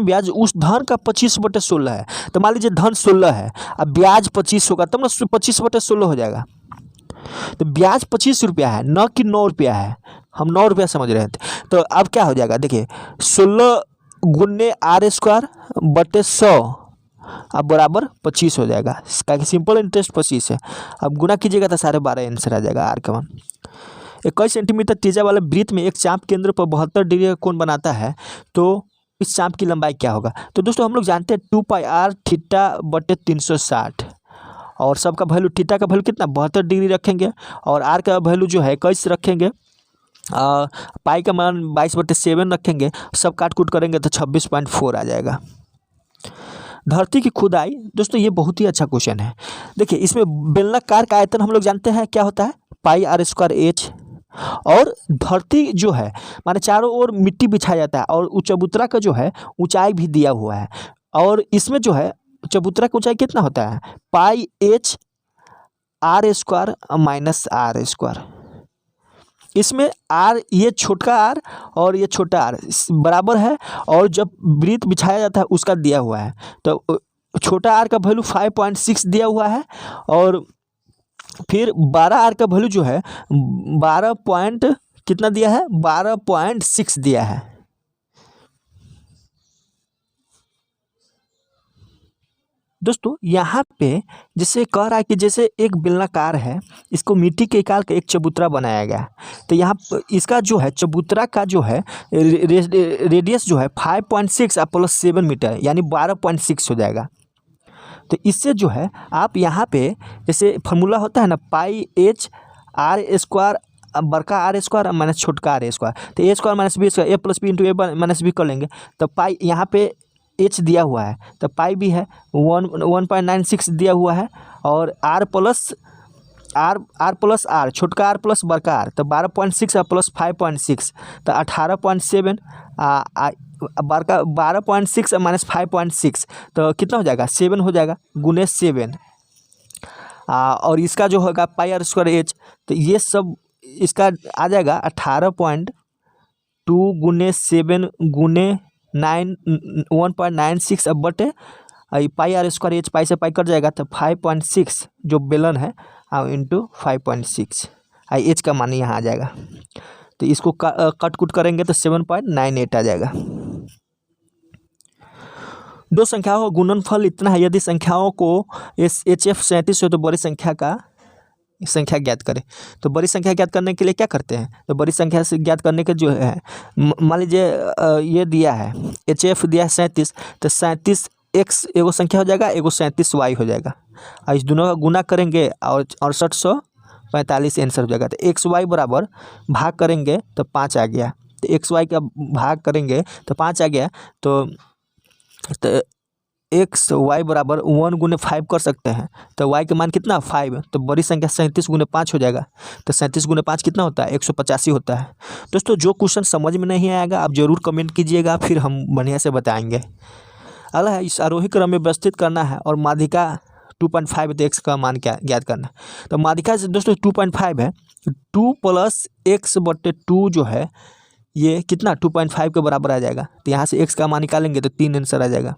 ब्याज उस धन का 25/16 है। तो मान लीजिए धन 16 है, अब ब्याज 25 होगा, तब ना 25/16 हो जाएगा। तो ब्याज 25 रुपया है, न कि 9 रुपया है, हम 9 रुपया समझ रहे थे। तो अब क्या हो जाएगा, देखिए 16 × R² बटे 100 अब बराबर 25 हो जाएगा, क्योंकि सिंपल इंटरेस्ट 25 है। अब गुना कीजिएगा तो 12.5 आंसर आ जाएगा, आर का मान। 21 सेंटीमीटर त्रिज्या वाले वृत्त में एक चाप केंद्र पर 72 डिग्री का कोण बनाता है, तो इस चाप की लंबाई क्या होगा। तो दोस्तों हम लोग जानते हैं 2πr θ/360, और सबका वैल्यू, थीटा का वैल्यू कितना 72 डिग्री रखेंगे, और आर का वैल्यू जो है 21 रखेंगे, पाई का मान 22/7 रखेंगे, सब काट कूट करेंगे तो 26.4 आ जाएगा। धरती की खुदाई, दोस्तों ये बहुत ही अच्छा क्वेश्चन है। देखिए इसमें बेलनाकार का आयतन हम लोग जानते हैं क्या होता है, पाई आर स्क्वायर एच। और धरती जो है माने चारों ओर मिट्टी बिछाया जाता है, और चबूतरा का जो है ऊंचाई भी दिया हुआ है। और इसमें जो है चबूतरा की ऊंचाई कितना होता है, pi h r square minus r square. इसमें आर, ये छोटा आर और ये छोटा आर बराबर है, और जब वृत्त बिछाया जाता है उसका दिया हुआ है। तो छोटा आर का वैल्यू 5.6 दिया हुआ है, और फिर 12 आर का वैल्यू जो है 12 पॉइंट कितना दिया है, 12.6 दिया है। दोस्तों यहाँ पे जैसे कह रहा है कि जैसे एक बेलनाकार है, इसको मिट्टी के निकाल के एक चबूतरा बनाया गया है। तो यहाँ इसका जो है चबूतरा का जो है रेडियस जो है 5.6 प्लस 7 मीटर यानी 12.6 हो जाएगा। तो इससे जो है आप यहाँ पे जैसे फार्मूला होता है ना, पाई एच आर स्क्वायर बड़का आर स्क्वायर माइनस छोटका आर स्क्वायर, तो ए स्क्वायर माइनस बी स्क्वायर, ए प्लस बी इंटू ए माइनस बी कर लेंगे। तो पाई यहाँ पे एच दिया हुआ है, तो पाई भी है 1.96 दिया हुआ है, और आर प्लस आर छोटका आर प्लस बड़का आर, तो 12.6 प्लस 5.6 तो 18.7 बड़का 12.6 माइनस 5.6 तो कितना हो जाएगा, 7 हो जाएगा, गुने 7। और इसका जो होगा पाई आर स्क्वायर एच, तो ये सब इसका आ जाएगा 18.2 गुने 7 गुने 1.96 अब बटे पाई आर स्क्वायर एच, पाई से पाई कट जाएगा, तो 5.6 जो बेलन है इंटू 5.6 एच का मान यहाँ आ जाएगा। तो इसको कट कुट करेंगे तो 7.98 आ जाएगा। दो संख्याओं का गुणनफल इतना है, यदि संख्याओं को HF 37 हो तो बड़ी संख्या का संख्या ज्ञात करें। तो बड़ी संख्या ज्ञात करने के लिए क्या करते हैं, तो बड़ी संख्या से ज्ञात करने के जो है मान लीजिए ये दिया है HF दिया है 37, तो 37 x एगो संख्या हो जाएगा, एगो 37 y हो जाएगा, और इस दोनों का गुना करेंगे और 6845 आंसर हो जाएगा। तो एक्स वाई बराबर भाग करेंगे तो 5 आ गया, तो एक्स वाई का भाग करेंगे तो 5 आ गया। तो एक्स वाई बराबर 1 गुने 5 कर सकते हैं, तो वाई का मान कितना 5, तो बड़ी संख्या 37 गुने 5 हो जाएगा। तो 37 गुने 5 कितना होता है, 185 होता है। दोस्तों जो क्वेश्चन समझ में नहीं आएगा आप ज़रूर कमेंट कीजिएगा, फिर हम बढ़िया से बताएंगे। अगला है इस आरोही क्रम में व्यवस्थित करना है और माध्यिका 2.5 तो एक्स का मान क्या ज्ञात करना है। तो माध्यिका से दोस्तों 2.5 है, 2 प्लस एक्स बटे 2 जो है ये कितना 2.5 के बराबर आ जाएगा। तो यहाँ से एक्स का मान निकालेंगे तो 3 आंसर आ जाएगा।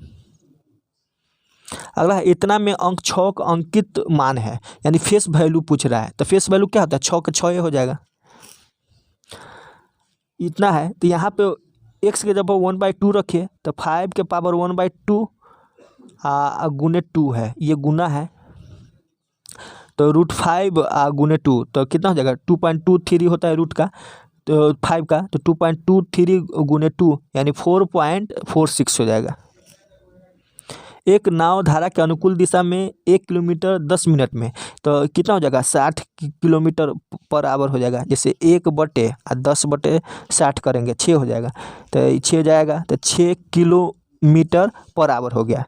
अगला है इतना में अंक 6 का अंकित मान है, यानी फेस वैल्यू पूछ रहा है। तो फेस वैल्यू क्या होता है, 6 का 6 हो जाएगा, इतना है। तो यहाँ पे एक्स के जब 1/2 रखिए तो 5 के पावर 1/2 गुने 2 है, ये गुना है, तो √5 गुने 2 तो कितना हो जाएगा 2.23 होता है रूट का, तो 5 का, तो 2.23 गुने 2 यानी 4.46 हो जाएगा। एक नाव धारा के अनुकूल दिशा में 1 किलोमीटर 10 मिनट में, तो कितना हो जाएगा 60 किलोमीटर पर आवर हो जाएगा। जैसे 1/10/60 करेंगे 6 हो जाएगा, तो 6 जाएगा, तो 6 किलोमीटर पर आवर हो गया।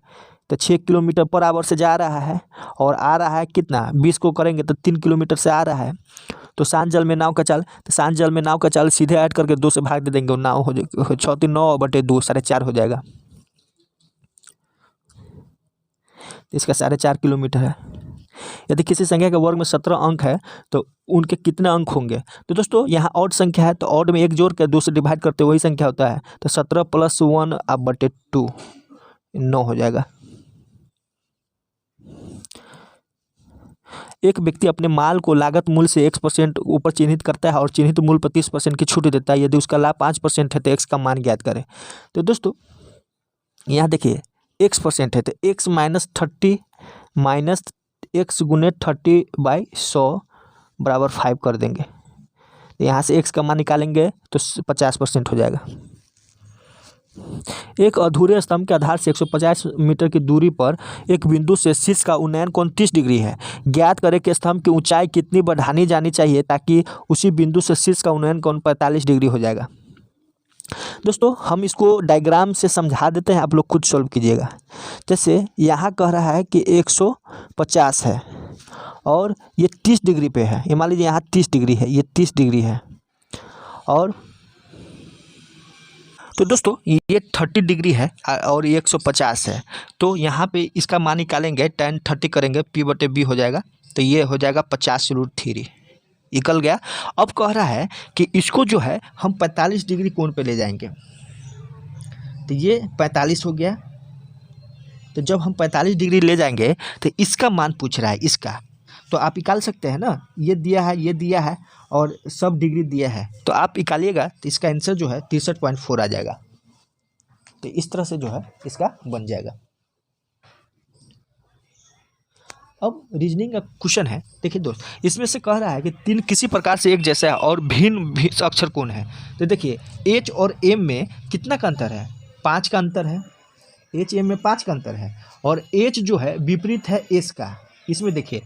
तो 6 किलोमीटर पर आवर से जा रहा है और आ रहा है कितना 20 को करेंगे तो 3 किलोमीटर से आ रहा है। तो शांत जल में नाव का चाल, तो शांत जल में नाव का चाल सीधे ऐड करके 2 से भाग दे देंगे, नाव हो जाएगा 6×9/2 4.5 हो जाएगा। इसका 4.5 किलोमीटर है। यदि किसी संख्या के वर्ग में 17 अंक है तो उनके कितने अंक होंगे। तो दोस्तों यहाँ ऑड संख्या है, तो ऑड में 1 जोड़ के 2 से डिवाइड करते वही संख्या होता है। तो 17 + 1/2 9 हो जाएगा। एक व्यक्ति अपने माल को लागत मूल्य से x% ऊपर चिन्हित करता है और चिन्हित मूल्य पर 30% की छूट देता है। यदि उसका लाभ 5% है तो x का मान ज्ञात करें। तो दोस्तों यहाँ देखिए x% है, तो x - 30 माइनस x गुने 30/100 बराबर 5 कर देंगे। यहाँ से x का मान निकालेंगे तो 50% हो जाएगा। एक अधूरे स्तंभ के आधार से 150 मीटर की दूरी पर एक बिंदु से शीर्ष का उन्नयन कोण 30 डिग्री है। ज्ञात करें कि स्तंभ की ऊंचाई कितनी बढ़ानी जानी चाहिए ताकि उसी बिंदु से शीर्ष का उन्नयन कोण 45 डिग्री हो जाएगा। दोस्तों हम इसको डायग्राम से समझा देते हैं, आप लोग खुद सॉल्व कीजिएगा। जैसे यहाँ कह रहा है कि 150 है और ये 30 डिग्री पे है, ये मान लीजिए यहाँ 30 डिग्री है, ये 30 डिग्री है, और तो दोस्तों ये 30 डिग्री है और ये 150 है। तो यहाँ पे इसका मान निकालेंगे, tan 30 करेंगे, P/B हो जाएगा, तो ये हो जाएगा 50√3 निकल गया। अब कह रहा है कि इसको जो है हम 45 डिग्री कोण पे ले जाएंगे, तो ये 45 हो गया। तो जब हम 45 डिग्री ले जाएंगे तो इसका मान पूछ रहा है, इसका तो आप निकाल सकते हैं ना, ये दिया है, ये दिया है और सब डिग्री दिया है, तो आप निकालिएगा तो इसका आंसर जो है 63.4 आ जाएगा। तो इस तरह से जो है इसका बन जाएगा। अब रीजनिंग का क्वेश्चन है, देखिए दोस्त, इसमें से कह रहा है कि तीन किसी प्रकार से एक जैसा है और भिन्न अक्षर कौन है। तो देखिए एच और एम में कितना का अंतर है, 5 का अंतर है। एच एम में 5 का अंतर है और एच जो है विपरीत है एस का। इसमें देखिए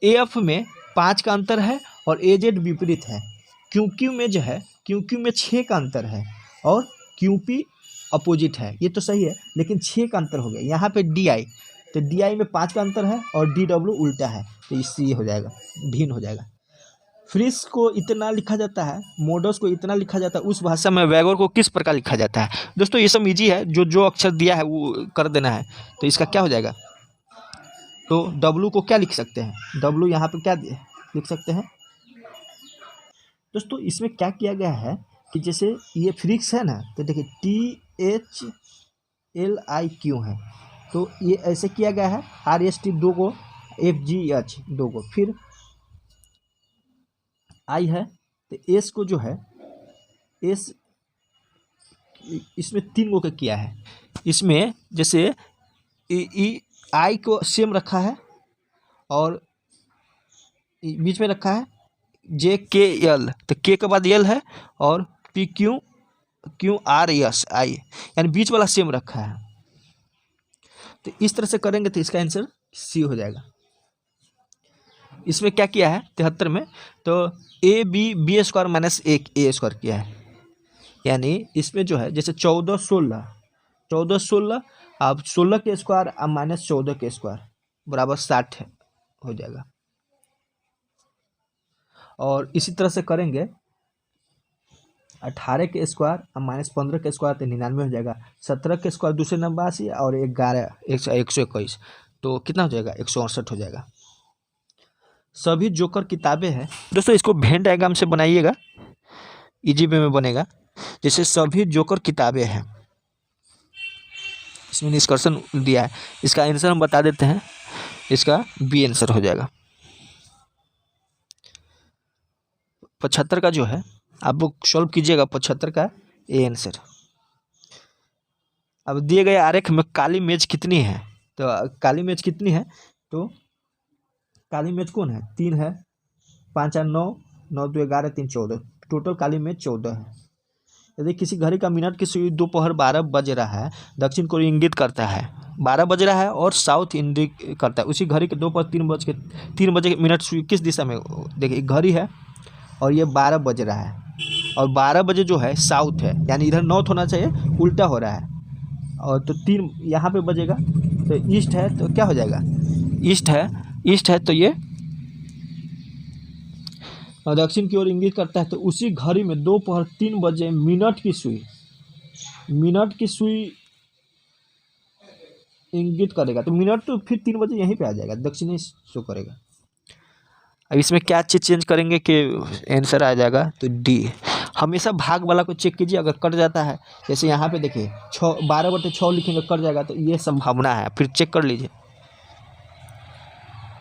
एफ में 5 का अंतर है और ए जेड विपरीत है। क्यू क्यू में जो है, क्यू क्यू में 6 का अंतर है और क्यू पी अपोजिट है, ये तो सही है, लेकिन 6 का अंतर हो गया। यहाँ पे डी आई, तो डी आई में 5 का अंतर है और डी डब्ल्यू उल्टा है, तो इससे ये हो जाएगा, भिन्न हो जाएगा। फ्रिस को इतना लिखा जाता है, मोडस को इतना लिखा जाता है, उस भाषा में वैगोर को किस प्रकार लिखा जाता है। दोस्तों ये सब इजी है, जो जो अक्षर दिया है वो कर देना है। तो इसका क्या हो जाएगा, तो डब्लू को क्या लिख सकते हैं, डब्लू यहाँ पे क्या लिख सकते हैं। दोस्तों इसमें क्या किया गया है कि जैसे ये फ्रिक्स है ना, तो देखिए THLIQ है, तो ये ऐसे किया गया है, RST 2 को, FGH 2 को, फिर I है, तो S को जो है, S इसमें 3 गो का किया है। इसमें जैसे I को सेम रखा है और बीच में रखा है JKL, तो K के बाद L है, और PQRS I, यानी बीच वाला सेम रखा है। तो इस तरह से करेंगे तो इसका आंसर C हो जाएगा। इसमें क्या किया है 73 में, तो B² - 1 A² किया है, यानी इसमें जो है जैसे 14 16 अब 16 के स्क्वायर अब -14 के स्क्वायर बराबर 60 है, हो जाएगा। और इसी तरह से करेंगे 18 के स्क्वायर अब -15 के स्क्वायर तो 99 हो जाएगा। 17 के स्क्वायर 289 और 11 121, तो कितना हो जाएगा 168 हो जाएगा। सभी जोकर किताबें हैं। दोस्तों इसको वेन डायग्राम से बनाइएगा, इजी वे में बनेगा। जैसे सभी जोकर किताबें हैं, इसमें निष्कर्षण दिया है, इसका आंसर हम बता देते हैं, इसका बी आंसर हो जाएगा। 75 का जो है आप लोग सॉल्व कीजिएगा, 75 का ए आंसर। अब दिए गए आरेख में काली मेज कितनी है, तो काली मेज कितनी है, तो काली मेज कौन है, 3 है, 5 8 9 9 2 11 3 14, टोटल काली मेज 14 है। यदि किसी घड़ी का मिनट की सुई दोपहर 12 बज रहा है, दक्षिण को इंगित करता है, 12 बज रहा है और साउथ इंडिक करता है, उसी घड़ी के दोपहर 3 बजे मिनट सुई किस दिशा में, देखिए घड़ी है और ये 12 बज रहा है और 12 बजे जो है साउथ है, यानी इधर नॉर्थ होना चाहिए, उल्टा हो रहा है, और तो 3 यहाँ पे बजेगा, तो ईस्ट है, तो क्या हो जाएगा, ईस्ट है तो ये दक्षिण की ओर इंगित करता है, तो उसी घड़ी में दोपहर 3 बजे मिनट की सुई इंगित करेगा, तो मिनट तो फिर 3 बजे यहीं पे आ जाएगा, दक्षिणी शो करेगा। अब इसमें क्या चीज़ चेंज करेंगे कि आंसर आ जाएगा, तो डी। हमेशा भाग वाला को चेक कीजिए, अगर कट जाता है, जैसे यहाँ पे देखिए 12/6 लिखेंगे कट जाएगा, तो ये संभावना है, फिर चेक कर लीजिए।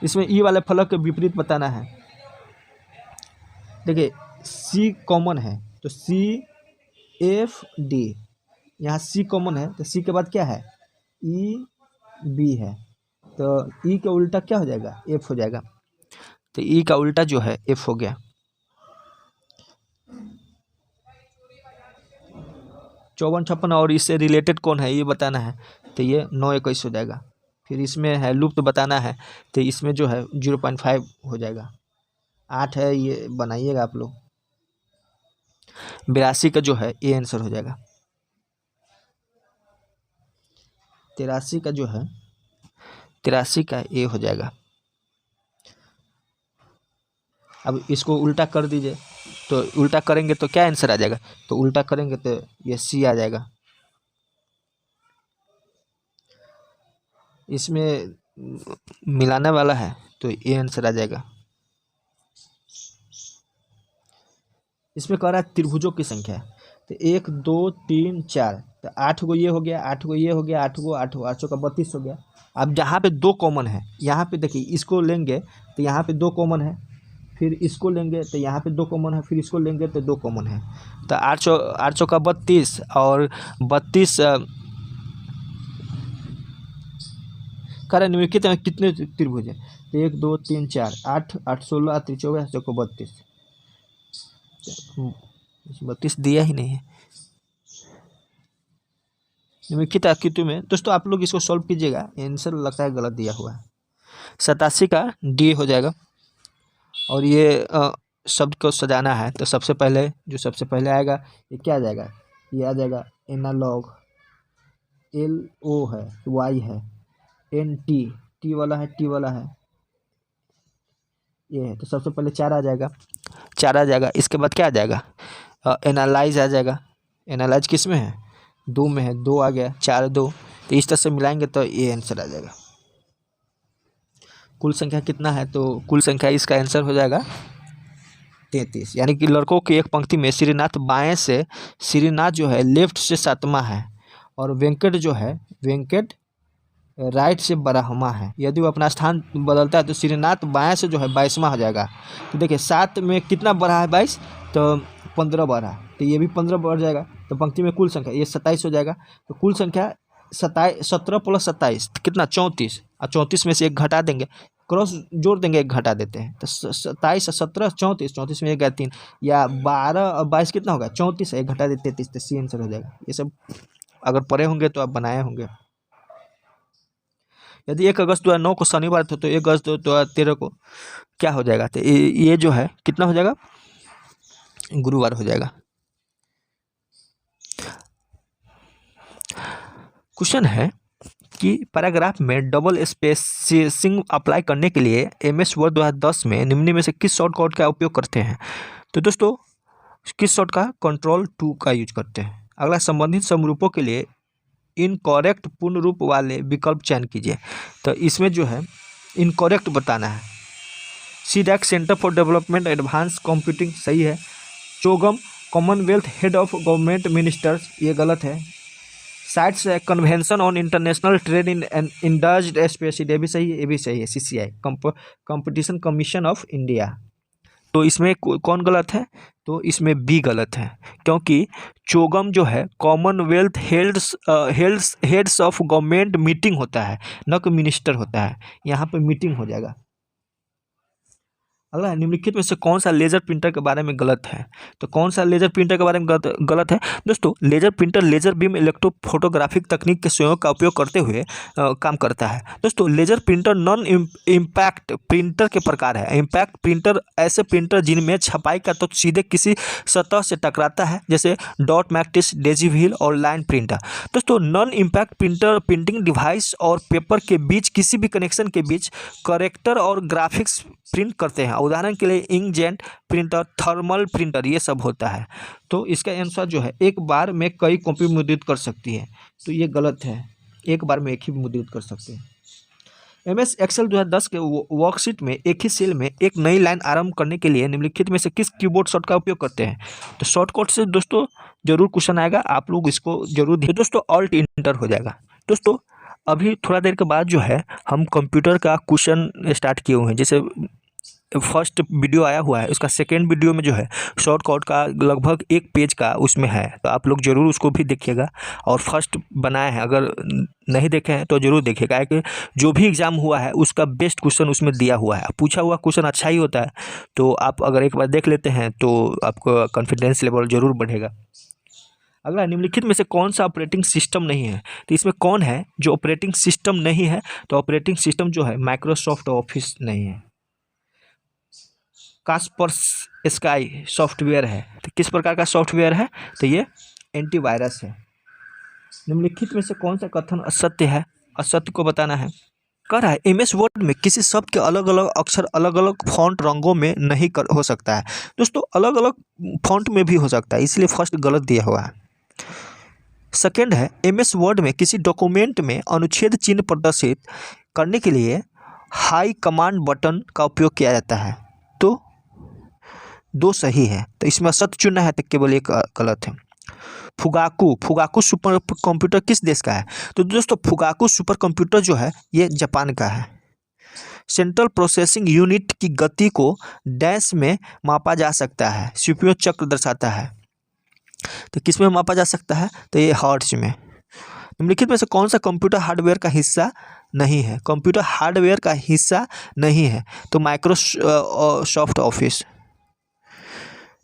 इसमें ई वाले फलक के विपरीत बताना है। देखिए सी कॉमन है, तो CFD, यहाँ सी कॉमन है, तो सी के बाद क्या है, EB है, तो ई का उल्टा क्या हो जाएगा, F हो जाएगा, तो ई का उल्टा जो है F हो गया। 54 56 और इससे रिलेटेड कौन है ये बताना है, तो ये 9 21 हो जाएगा। फिर इसमें है लुप्त बताना है, तो इसमें जो है 0.5 हो जाएगा। 8 है, ये बनाइएगा आप लोग। 82 का जो है ये आंसर हो जाएगा। 83 का जो है 83 का ये हो जाएगा। अब इसको उल्टा कर दीजिए, तो उल्टा करेंगे तो क्या आंसर आ जाएगा, तो उल्टा करेंगे तो ये सी आ जाएगा। इसमें मिलाने वाला है तो ये आंसर आ जाएगा। इसमें कह रहा है त्रिभुजों की संख्या, तो 1 2 3 4, तो 8 गो ये हो गया, 8 गो ये हो गया, 8 गो 8 का 32 हो गया। अब जहाँ पे 2 कॉमन है, यहाँ पे देखिए इसको लेंगे तो यहाँ पे 2 कॉमन है, फिर इसको लेंगे तो यहाँ पे 2 कॉमन है, फिर इसको लेंगे तो 2 कॉमन है। तो 8 का 32 और 32 कारण निम्नलिखित में कितने त्रिभुज है, 1 2 3 4 8 8 16 24 32 32 दिया ही नहीं है निम्नलिखित आकृति में। दोस्तों आप लोग इसको सॉल्व कीजिएगा, आंसर लगता है गलत दिया हुआ है। 87 का डी हो जाएगा। और ये शब्द को सजाना है तो सबसे पहले आएगा ये क्या आ जाएगा, ये आ जाएगा एनालॉग, LO है, Y है, NT T वाला है, T वाला है, ये है। तो सबसे पहले 4 आ जाएगा। इसके बाद क्या आ जाएगा, एनालाइज आ जाएगा। एनालाइज किस में है, 2 में है, 2 आ गया, 4 2, तो इस तरह से मिलाएंगे तो ये आंसर आ जाएगा। कुल संख्या कितना है, तो कुल संख्या इसका आंसर हो जाएगा 33। यानी कि लड़कों की एक पंक्ति में श्रीनाथ बाएं से, श्रीनाथ जो है लेफ्ट से 7वां है, और वेंकट जो है वेंकट राइट से 12वां है। यदि वो अपना स्थान बदलता है तो श्रीनाथ बाएं से जो है 22वां हो जाएगा। तो देखिए 7 में कितना बढ़ा है 22, तो 15 बढ़ा, तो ये भी 15 बढ़ जाएगा। तो पंक्ति में कुल संख्या ये 27 हो जाएगा। तो कुल संख्या 17 + 27 कितना 34, और 34 में से 1 घटा देंगे, क्रॉस जोड़ देंगे, 1 घटा देते हैं, तो 27 17 34, 34 में 1 गया 3, या 12 और 22 कितना होगा 34, 1 घटा देते 33, तो सी आंसर हो जाएगा। ये सब अगर पढ़े होंगे तो आप बनाए होंगे। यदि 1 अगस्त 2009 को शनिवार था तो 1 अगस्त 2013 को क्या हो जाएगा, तो ये जो है कितना हो जाएगा, गुरुवार हो जाएगा। क्वेश्चन है कि पैराग्राफ में डबल स्पेसिंग अप्लाई करने के लिए MS वर्ड 2010 में निम्न में से किस शॉर्टकट का उपयोग करते हैं। तो दोस्तों किस शॉर्ट का, Ctrl+2 का यूज करते हैं। अगला संबंधित समरूपों के लिए इनकरेक्ट पूर्ण रूप वाले विकल्प चयन कीजिए। तो इसमें जो है इनकरेक्ट बताना है। CDAC centre for development advance computing सही है। CHOGM commonwealth head of government ministers ये गलत है। CITES convention on international trade in industrial space ये भी सही है, ये भी सही है। CCI competition commission of India, तो इसमें कौन गलत है, तो इसमें बी गलत है, क्योंकि चोगम जो है Commonwealth heads of government meeting होता है, न कि मिनिस्टर होता है। यहाँ पे मीटिंग हो जाएगा। अगला निम्नलिखित में से कौन सा लेजर प्रिंटर के बारे में गलत है, तो कौन सा लेजर प्रिंटर के बारे में गलत है। दोस्तों laser printer laser beam electrophotographic तकनीक के संयोग का उपयोग करते हुए काम करता है। दोस्तों laser printer non impact printer के प्रकार है। इम्पैक्ट प्रिंटर ऐसे प्रिंटर जिनमें छपाई का तो सीधे किसी सतह से टकराता है, जैसे डॉट मैट्रिक्स, डेजी व्हील और लाइन प्रिंटर। दोस्तों non impact printer printing device और पेपर के बीच किसी भी कनेक्शन के बीच करेक्टर और ग्राफिक्स प्रिंट करते हैं। उदाहरण के लिए इंकजेट प्रिंटर, थर्मल प्रिंटर ये सब होता है। तो इसका आंसर जो है एक बार में कई कॉपी मुद्रित कर सकती है, तो ये गलत है। एक बार में एक ही मुद्रित कर सकते हैं। MS एक्सेल 2010 के वर्कशीट में एक ही सेल में एक नई लाइन आरंभ करने के लिए निम्नलिखित में से किस कीबोर्ड शॉर्ट का उपयोग करते हैं। तो शॉर्टकट से दोस्तों जरूर क्वेश्चन आएगा, आप लोग इसको जरूर देखिए। दोस्तों ऑल्ट इंटर हो जाएगा। दोस्तों अभी थोड़ा देर के बाद जो है हम कंप्यूटर का क्वेश्चन स्टार्ट किए हुए हैं। जैसे फर्स्ट वीडियो आया हुआ है, उसका सेकेंड वीडियो में जो है शॉर्टकट का लगभग 1 पेज का उसमें है, तो आप लोग जरूर उसको भी देखिएगा। और फर्स्ट बनाए हैं, अगर नहीं देखे हैं तो जरूर देखिएगा, कि जो भी एग्जाम हुआ है उसका बेस्ट क्वेश्चन उसमें दिया हुआ है। पूछा हुआ क्वेश्चन अच्छा ही होता है, तो आप अगर एक बार देख लेते हैं तो आपका कॉन्फिडेंस लेवल जरूर बढ़ेगा। अगला निम्नलिखित में से कौन सा ऑपरेटिंग सिस्टम नहीं है। तो इसमें कौन है जो ऑपरेटिंग सिस्टम नहीं है, तो ऑपरेटिंग सिस्टम जो है माइक्रोसॉफ्ट ऑफिस नहीं है। कास्पर्स स्काई सॉफ्टवेयर है। तो किस प्रकार का सॉफ्टवेयर है? तो ये एंटीवायरस है। निम्नलिखित में से कौन सा कथन असत्य है? असत्य को बताना है। कह रहा है एमएस वर्ड में किसी शब्द के अलग अलग अक्षर अलग अलग फॉन्ट रंगों में नहीं हो सकता है। दोस्तों अलग अलग फॉन्ट में भी हो सकता है, इसलिए फर्स्ट गलत दिया हुआ है। सेकेंड है एमएस वर्ड में किसी डॉक्यूमेंट में अनुच्छेद चिन्ह प्रदर्शित करने के लिए हाई कमांड बटन का उपयोग किया जाता है। तो दो सही है, तो इसमें असत्य चुनना है, तो केवल एक गलत है। फुगाकू सुपर कंप्यूटर किस देश का है? तो दोस्तों फुगाकू सुपर कंप्यूटर जो है ये जापान का है। सेंट्रल प्रोसेसिंग यूनिट की गति को डैश में मापा जा सकता है, सीपीयू चक्र दर्शाता है। तो किस में मापा जा सकता है? तो ये हर्ट्ज में। निम्नलिखित में से कौन सा कंप्यूटर हार्डवेयर का हिस्सा नहीं है? कंप्यूटर हार्डवेयर का हिस्सा नहीं है तो माइक्रोसॉफ्ट ऑफिस।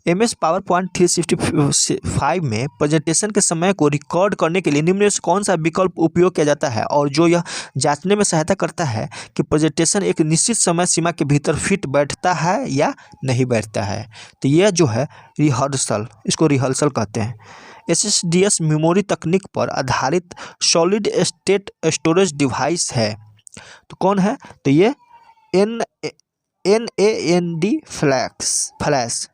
MS पावरपॉइंट 365 में प्रेजेंटेशन के समय को रिकॉर्ड करने के लिए निम्न में से कौन सा विकल्प उपयोग किया जाता है और जो यह जांचने में सहायता करता है कि प्रेजेंटेशन एक निश्चित समय सीमा के भीतर फिट बैठता है या नहीं बैठता है? तो यह जो है रिहर्सल, इसको रिहर्सल कहते हैं। SSDS मेमोरी तकनीक पर आधारित सॉलिड स्टेट स्टोरेज डिवाइस है, तो कौन है? तो ये NAND फ्लैश।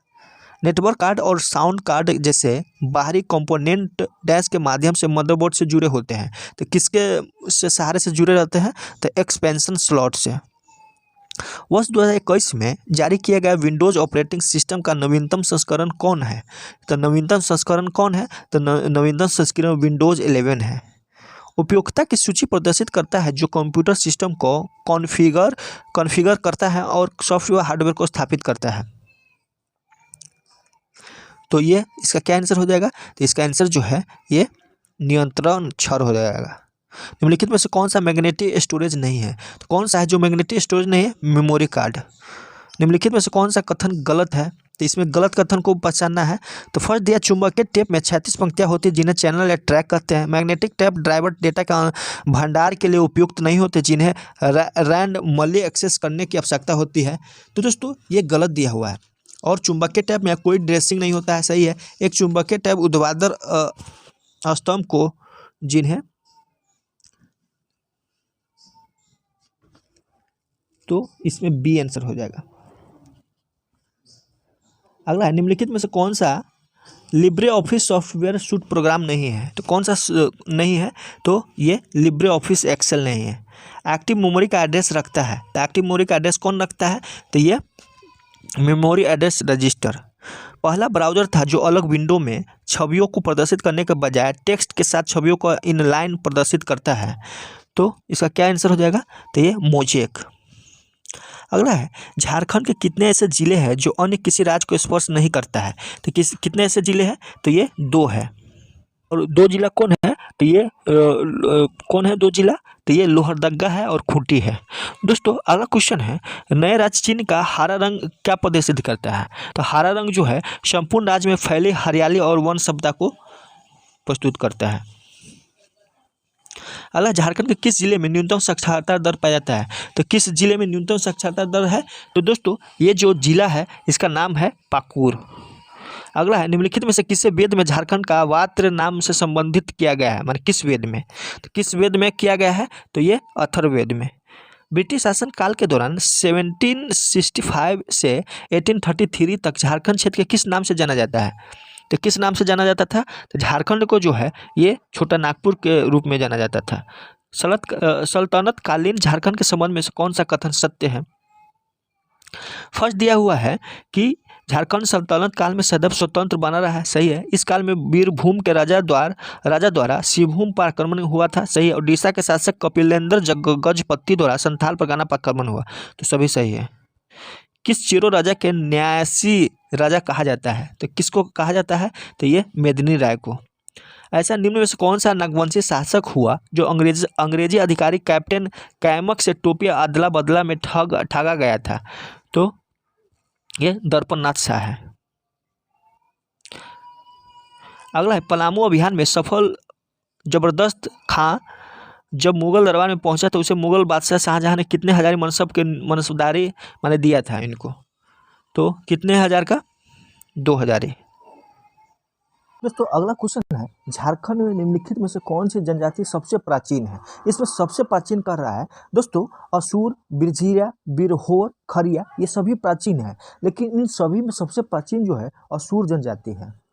नेटवर्क कार्ड और साउंड कार्ड जैसे बाहरी कंपोनेंट डैश के माध्यम से मदरबोर्ड से जुड़े होते हैं, तो किसके से सहारे से जुड़े रहते हैं? तो एक्सपेंशन स्लॉट से। वर्ष 2021 में जारी किया गया विंडोज ऑपरेटिंग सिस्टम का नवीनतम संस्करण कौन है? तो नवीनतम संस्करण कौन है? तो नवीनतम संस्करण विंडोज 11 है। उपयोगिता की सूची प्रदर्शित करता है जो कंप्यूटर सिस्टम को कॉन्फ़िगर करता है और सॉफ्टवेयर हार्डवेयर को स्थापित करता है। तो ये इसका क्या आंसर हो जाएगा? तो इसका आंसर जो है ये नियंत्रण छड़ हो जाएगा। निम्नलिखित में से कौन सा मैग्नेटिक स्टोरेज नहीं है? तो कौन सा है जो मैग्नेटिक स्टोरेज नहीं है? Memory card. निम्नलिखित में से कौन सा कथन गलत है? तो इसमें गलत कथन को पहचानना है। तो फर्स्ट दिया चुंबकीय टेप में 36 पंक्तियाँ होती हैं जिन्हें चैनल या ट्रैक कहते हैं। मैग्नेटिक टेप ड्राइवर डेटा का भंडार के लिए उपयुक्त नहीं होते जिन्हें रैंडमली एक्सेस करने की आवश्यकता होती है। तो दोस्तों ये गलत दिया हुआ है। और चुंबकीय टैप में कोई ड्रेसिंग नहीं होता है, सही है। एक चुंबकीय टैप ऊर्ध्वाधर स्तंभ को जिन्हें तो इसमें बी आंसर हो जाएगा। अगला है निम्नलिखित में से कौन सा Libre Office software suite program नहीं है? तो कौन सा नहीं है? तो ये लिब्रे ऑफिस एक्सेल नहीं है। एक्टिव मेमोरी का एड्रेस रखता है, तो एक्टिव मेमोरी का एड्रेस कौन रखता है? तो ये मेमोरी एड्रेस रजिस्टर। पहला ब्राउज़र था जो अलग विंडो में छवियों को प्रदर्शित करने के बजाय टेक्स्ट के साथ छवियों को इनलाइन प्रदर्शित करता है, तो इसका क्या आंसर हो जाएगा? तो ये मोज़ेक। अगला है झारखंड के कितने ऐसे ज़िले हैं जो अन्य किसी राज्य को स्पर्श नहीं करता है? तो कितने ऐसे ज़िले हैं? तो ये 2 है। और 2 जिला कौन है? तो ये कौन है 2 जिला? तो ये लोहरदगा है और खूंटी है। दोस्तों अगला क्वेश्चन है नए राज्य चिन्ह का हरा रंग क्या प्रदर्शित करता है? तो हरा रंग जो है संपूर्ण राज्य में फैली हरियाली और वन सभ्यता को प्रस्तुत करता है। अगला झारखंड के किस जिले में न्यूनतम साक्षरता दर पाया जाता है? तो किस जिले में न्यूनतम साक्षरता दर है? तो दोस्तों ये जो जिला है इसका नाम है पाकुर। अगला है निम्नलिखित में से किस वेद में झारखंड का वात्र नाम से संबंधित किया गया है? माने किस वेद में? तो किस वेद में किया गया है? तो ये अथर्ववेद में। ब्रिटिश शासन काल के दौरान 1765 से 1833 तक झारखंड क्षेत्र के किस नाम से जाना जाता है? तो किस नाम से जाना जाता था? तो झारखंड को जो है ये छोटा नागपुर के रूप में जाना जाता था। सल्तनत कालीन झारखंड के संबंध में से कौन सा कथन सत्य है? फर्स्ट दिया हुआ है कि झारखंड सल्तनत काल में सदैव स्वतंत्र बना रहा है, सही है। इस काल में बीरभूम के राजा द्वारा शिवभूम पर आक्रमण हुआ था, सही है। उड़ीसा के शासक कपिलेंद्र गजपति द्वारा संथाल परगना पर आक्रमण हुआ, तो सभी सही है। किस चेरो राजा के न्यासी राजा कहा जाता है? तो किसको कहा जाता है? तो ये मेदिनी राय को। ऐसा निम्न में से कौन सा नागवंशी शासक हुआ जो अंग्रेजी अधिकारी कैप्टन कैमक से टोपिया अदला बदला में ठगा गया था? तो ये दर्पणनाथ शाह है। अगला है पलामू अभियान में सफल जबरदस्त खां जब मुगल दरबार में पहुंचा तो उसे मुगल बादशाह शाहजहां ने कितने हजारी मनसबदारी माने दिया था इनको? तो कितने हज़ार का? 2000 ही। दोस्तों अगला क्वेश्चन है, झारखंड में निम्नलिखित में से कौन सी जनजाति सबसे प्राचीन है? इसमें सबसे प्राचीन कर रहा है दोस्तों असुर, बिरझिया, बिरहोर, खरिया, ये सभी प्राचीन है, लेकिन इन सभी में सबसे प्राचीन जो है असुर जनजाति है।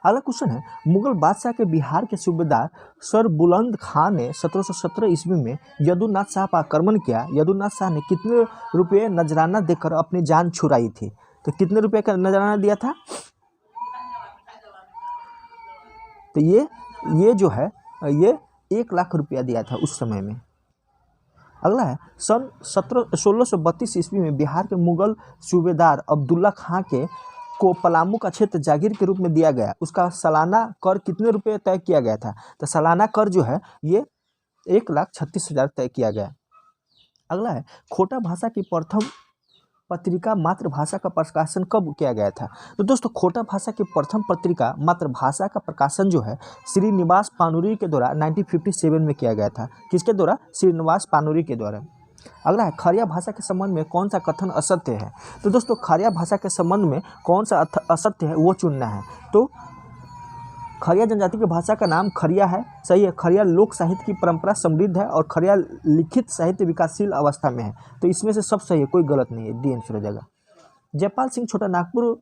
अगला क्वेश्चन है, मुगल बादशाह के बिहार के सूबेदार सर बुलंद खां ने 1717 ईस्वी में यदुनाथ शाह पर आक्रमण किया। यदुनाथ शाह ने कितने रुपये नजराना देकर अपनी जान छुड़ाई थी? तो कितने रुपये का नजराना दिया था? तो ये जो है ये 1 लाख रुपया दिया था उस समय में। अगला है, सन 1632 ईस्वी में बिहार के मुगल सूबेदार अब्दुल्ला खां को पलामू का क्षेत्र जागीर के रूप में दिया गया। उसका सालाना कर कितने रुपये तय किया गया था? तो सालाना कर जो है ये 1,36,000 तय किया गया। अगला है, खोटा भाषा की प्रथम पत्रिका मातृभाषा का प्रकाशन कब किया गया था? तो दोस्तों खोटा भाषा की प्रथम पत्रिका मातृभाषा का प्रकाशन जो है श्रीनिवास पानुरी के द्वारा 1957 में किया गया था। किसके द्वारा? श्रीनिवास पानुरी के द्वारा। अगला है, खरिया भाषा के संबंध में कौन सा कथन असत्य है? तो दोस्तों खरिया भाषा के संबंध में कौन सा असत्य है वो चुनना है। तो खरिया जनजाति की भाषा का नाम खरिया है, सही है। खरिया लोक साहित्य की परंपरा समृद्ध है और खरिया लिखित साहित्य विकासशील अवस्था में है। तो इसमें से सब सही है, कोई गलत नहीं है, डी आंसर हो जाएगा। जयपाल सिंह छोटा नागपुर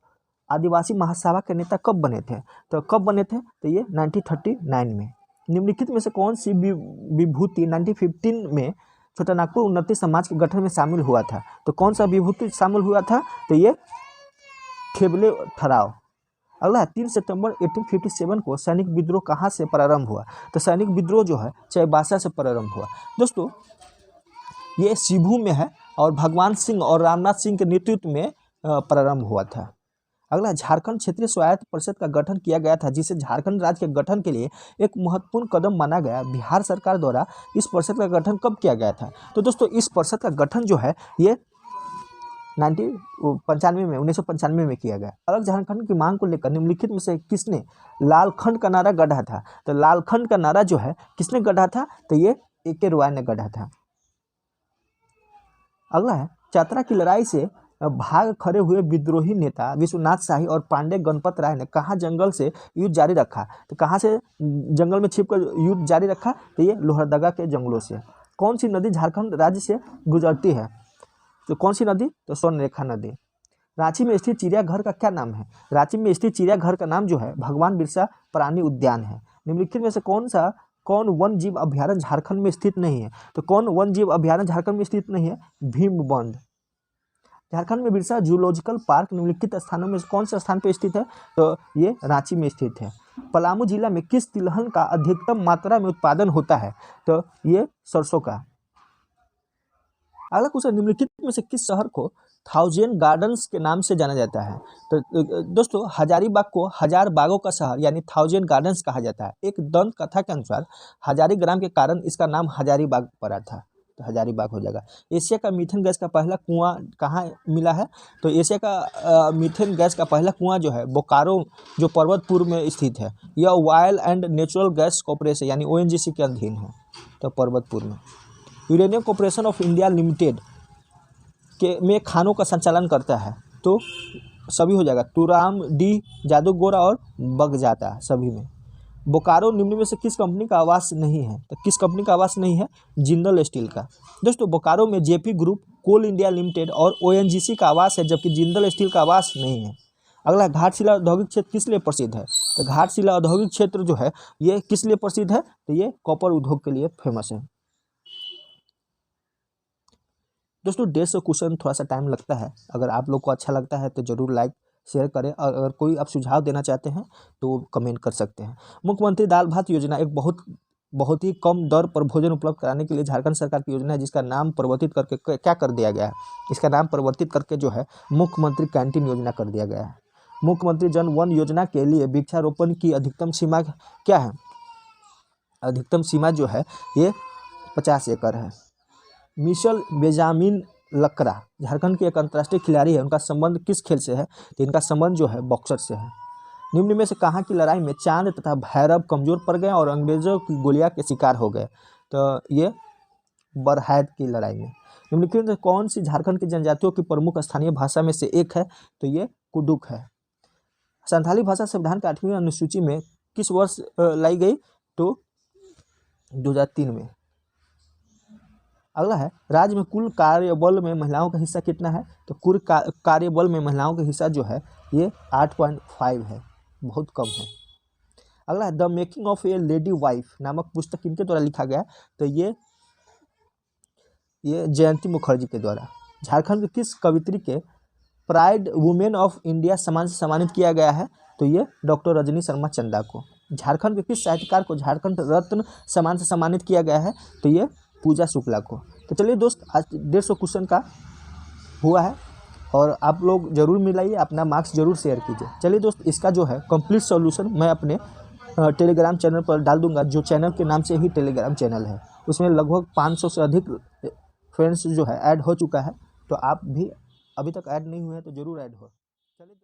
आदिवासी महासभा के नेता कब बने थे? तो कब बने थे? तो ये 1939 में। निम्नलिखित में से कौन सी विभूति 1915 में छोटा नागपुर उन्नति समाज के गठन में शामिल हुआ था? तो कौन सा विभूति शामिल हुआ था? तो ये खेबले ठहराव। अगला है, 3 सितंबर 1857 को सैनिक विद्रोह कहाँ से प्रारंभ हुआ? तो सैनिक विद्रोह जो है चाईबासा से प्रारंभ हुआ। दोस्तों ये सिभू में है और भगवान सिंह और रामनाथ सिंह के नेतृत्व में प्रारंभ हुआ था। अगला, झारखंड क्षेत्रीय स्वायत्त परिषद का गठन किया गया था, जिसे झारखंड राज्य के गठन के लिए एक महत्वपूर्ण कदम माना गया। बिहार सरकार द्वारा इस परिषद का गठन कब किया गया था? तो दोस्तों इस परिषद का गठन जो है ये 1995 में किया गया। अलग झारखंड की मांग को लेकर निम्नलिखित में से किसने लालखंड का नारा गढ़ा था? तो लालखंड का नारा जो है किसने गढ़ा था? तो ये A.K. रॉय ने गढ़ा था। अगला है, चतरा की लड़ाई से भाग खड़े हुए विद्रोही नेता विश्वनाथ शाही और पांडे गणपत राय ने कहाँ जंगल से युद्ध जारी रखा? तो कहाँ से जंगल में छिपकर युद्ध जारी रखा? तो ये लोहरदगा के जंगलों से। कौन सी नदी झारखंड राज्य से गुजरती है? तो कौन सी नदी? तो स्वर्णरेखा नदी। रांची में स्थित चिड़ियाघर का क्या नाम है? रांची में स्थित चिड़ियाघर का नाम जो है भगवान बिरसा प्राणी उद्यान है। निम्नलिखित में से कौन वन जीव अभ्यारण्य झारखंड में स्थित नहीं है? तो कौन वन जीव अभ्यारण्य झारखंड में स्थित नहीं है? भीमबंध। झारखंड में बिरसा जूलॉजिकल पार्क निम्नलिखित स्थानों में कौन से स्थान पर स्थित है? तो ये रांची में स्थित है। पलामू जिला में किस तिलहन का अधिकतम मात्रा में उत्पादन होता है? तो ये सरसों का। अगला क्वेश्चन, निम्नलिखित में से किस शहर को थाउजेंड गार्डन्स के नाम से जाना जाता है? तो दोस्तों हजारीबाग को 1000 बागों का शहर यानी थाउजेंड गार्डन्स कहा जाता है। एक दंत कथा के अनुसार हजारी ग्राम के कारण इसका नाम हजारीबाग पड़ा था, तो हजारीबाग हो जाएगा। एशिया का मीथेन गैस का पहला कुआं कहाँ मिला है? तो एशिया का मीथेन गैस का पहला कुआं जो है बोकारो जो पर्वतपुर में स्थित है। यह oil and natural gas corporation यानी ONGC के अधीन है, तो पर्वतपुर में। Uranium corporation of India limited में खानों का संचालन करता है, तो सभी हो जाएगा, तुराम डी, जादूगोरा और बगजाता सभी में। बोकारो निम्न में से किस कंपनी का आवास नहीं है? तो किस कंपनी का आवास नहीं है? जिंदल स्टील का। दोस्तों बोकारो में JP ग्रुप, कोल इंडिया लिमिटेड और ONGC का आवास है, जबकि जिंदल स्टील का आवास नहीं है। अगला, घाटशिला औद्योगिक क्षेत्र किस लिए प्रसिद्ध है? तो घाटशिला औद्योगिक क्षेत्र जो है ये किस लिए प्रसिद्ध है? तो ये कॉपर उद्योग के लिए फेमस है। दोस्तों 150 क्वेश्चन थोड़ा सा टाइम लगता है, अगर आप लोग को अच्छा लगता है तो ज़रूर लाइक शेयर करें, और अगर कोई आप सुझाव देना चाहते हैं तो कमेंट कर सकते हैं। मुख्यमंत्री दाल भात योजना एक बहुत ही कम दर पर भोजन उपलब्ध कराने के लिए झारखंड सरकार की योजना है, जिसका नाम परिवर्तित करके क्या कर दिया गया है? इसका नाम परिवर्तित करके जो है मुख्यमंत्री कैंटीन योजना कर दिया गया है। मुख्यमंत्री जन वन योजना के लिए वृक्षारोपण की अधिकतम सीमा क्या है? अधिकतम सीमा जो है ये 50 एकड़ है। मिशेल बेंजामिन लकड़ा झारखंड के एक अंतर्राष्ट्रीय खिलाड़ी है, उनका संबंध किस खेल से है? तो इनका संबंध जो है बॉक्सर से है। निम्न में से कहाँ की लड़ाई में चांद तथा भैरव कमजोर पड़ गए और अंग्रेजों की गोलियां के शिकार हो गए? तो ये बरहैत की लड़ाई में। निम्नलिखित में कौन सी झारखंड की जनजातियों की प्रमुख स्थानीय भाषा में से एक है? तो ये कुडुक है। संथाली भाषा संविधान की 8वीं अनुसूची में किस वर्ष लाई गई? तो 2003 में। अगला है, राज्य में कुल कार्यबल में महिलाओं का हिस्सा कितना है? तो कुल कार्यबल में महिलाओं का हिस्सा जो है ये 8.5 है, बहुत कम है। अगला है, the making of A lady wife नामक पुस्तक किनके द्वारा लिखा गया? तो ये जयंती मुखर्जी के द्वारा। झारखंड के किस कवित्री के प्राइड वुमेन ऑफ इंडिया सम्मान से सम्मानित किया गया है? तो ये डॉक्टर रजनी शर्मा चंदा को। झारखंड के किस साहित्यकार को झारखंड रत्न सम्मान से सम्मानित किया गया है? तो ये पूजा शुक्ला को। तो चलिए दोस्त, आज 150 क्वेश्चन का हुआ है और आप लोग जरूर मिलाइए, अपना मार्क्स जरूर शेयर कीजिए। चलिए दोस्त, इसका जो है कंप्लीट सॉल्यूशन मैं अपने टेलीग्राम चैनल पर डाल दूंगा, जो चैनल के नाम से ही टेलीग्राम चैनल है। उसमें लगभग 500 से अधिक फ्रेंड्स जो है ऐड हो चुका है, तो आप भी अभी तक ऐड नहीं हुए हैं तो ज़रूर ऐड हो। चलिए।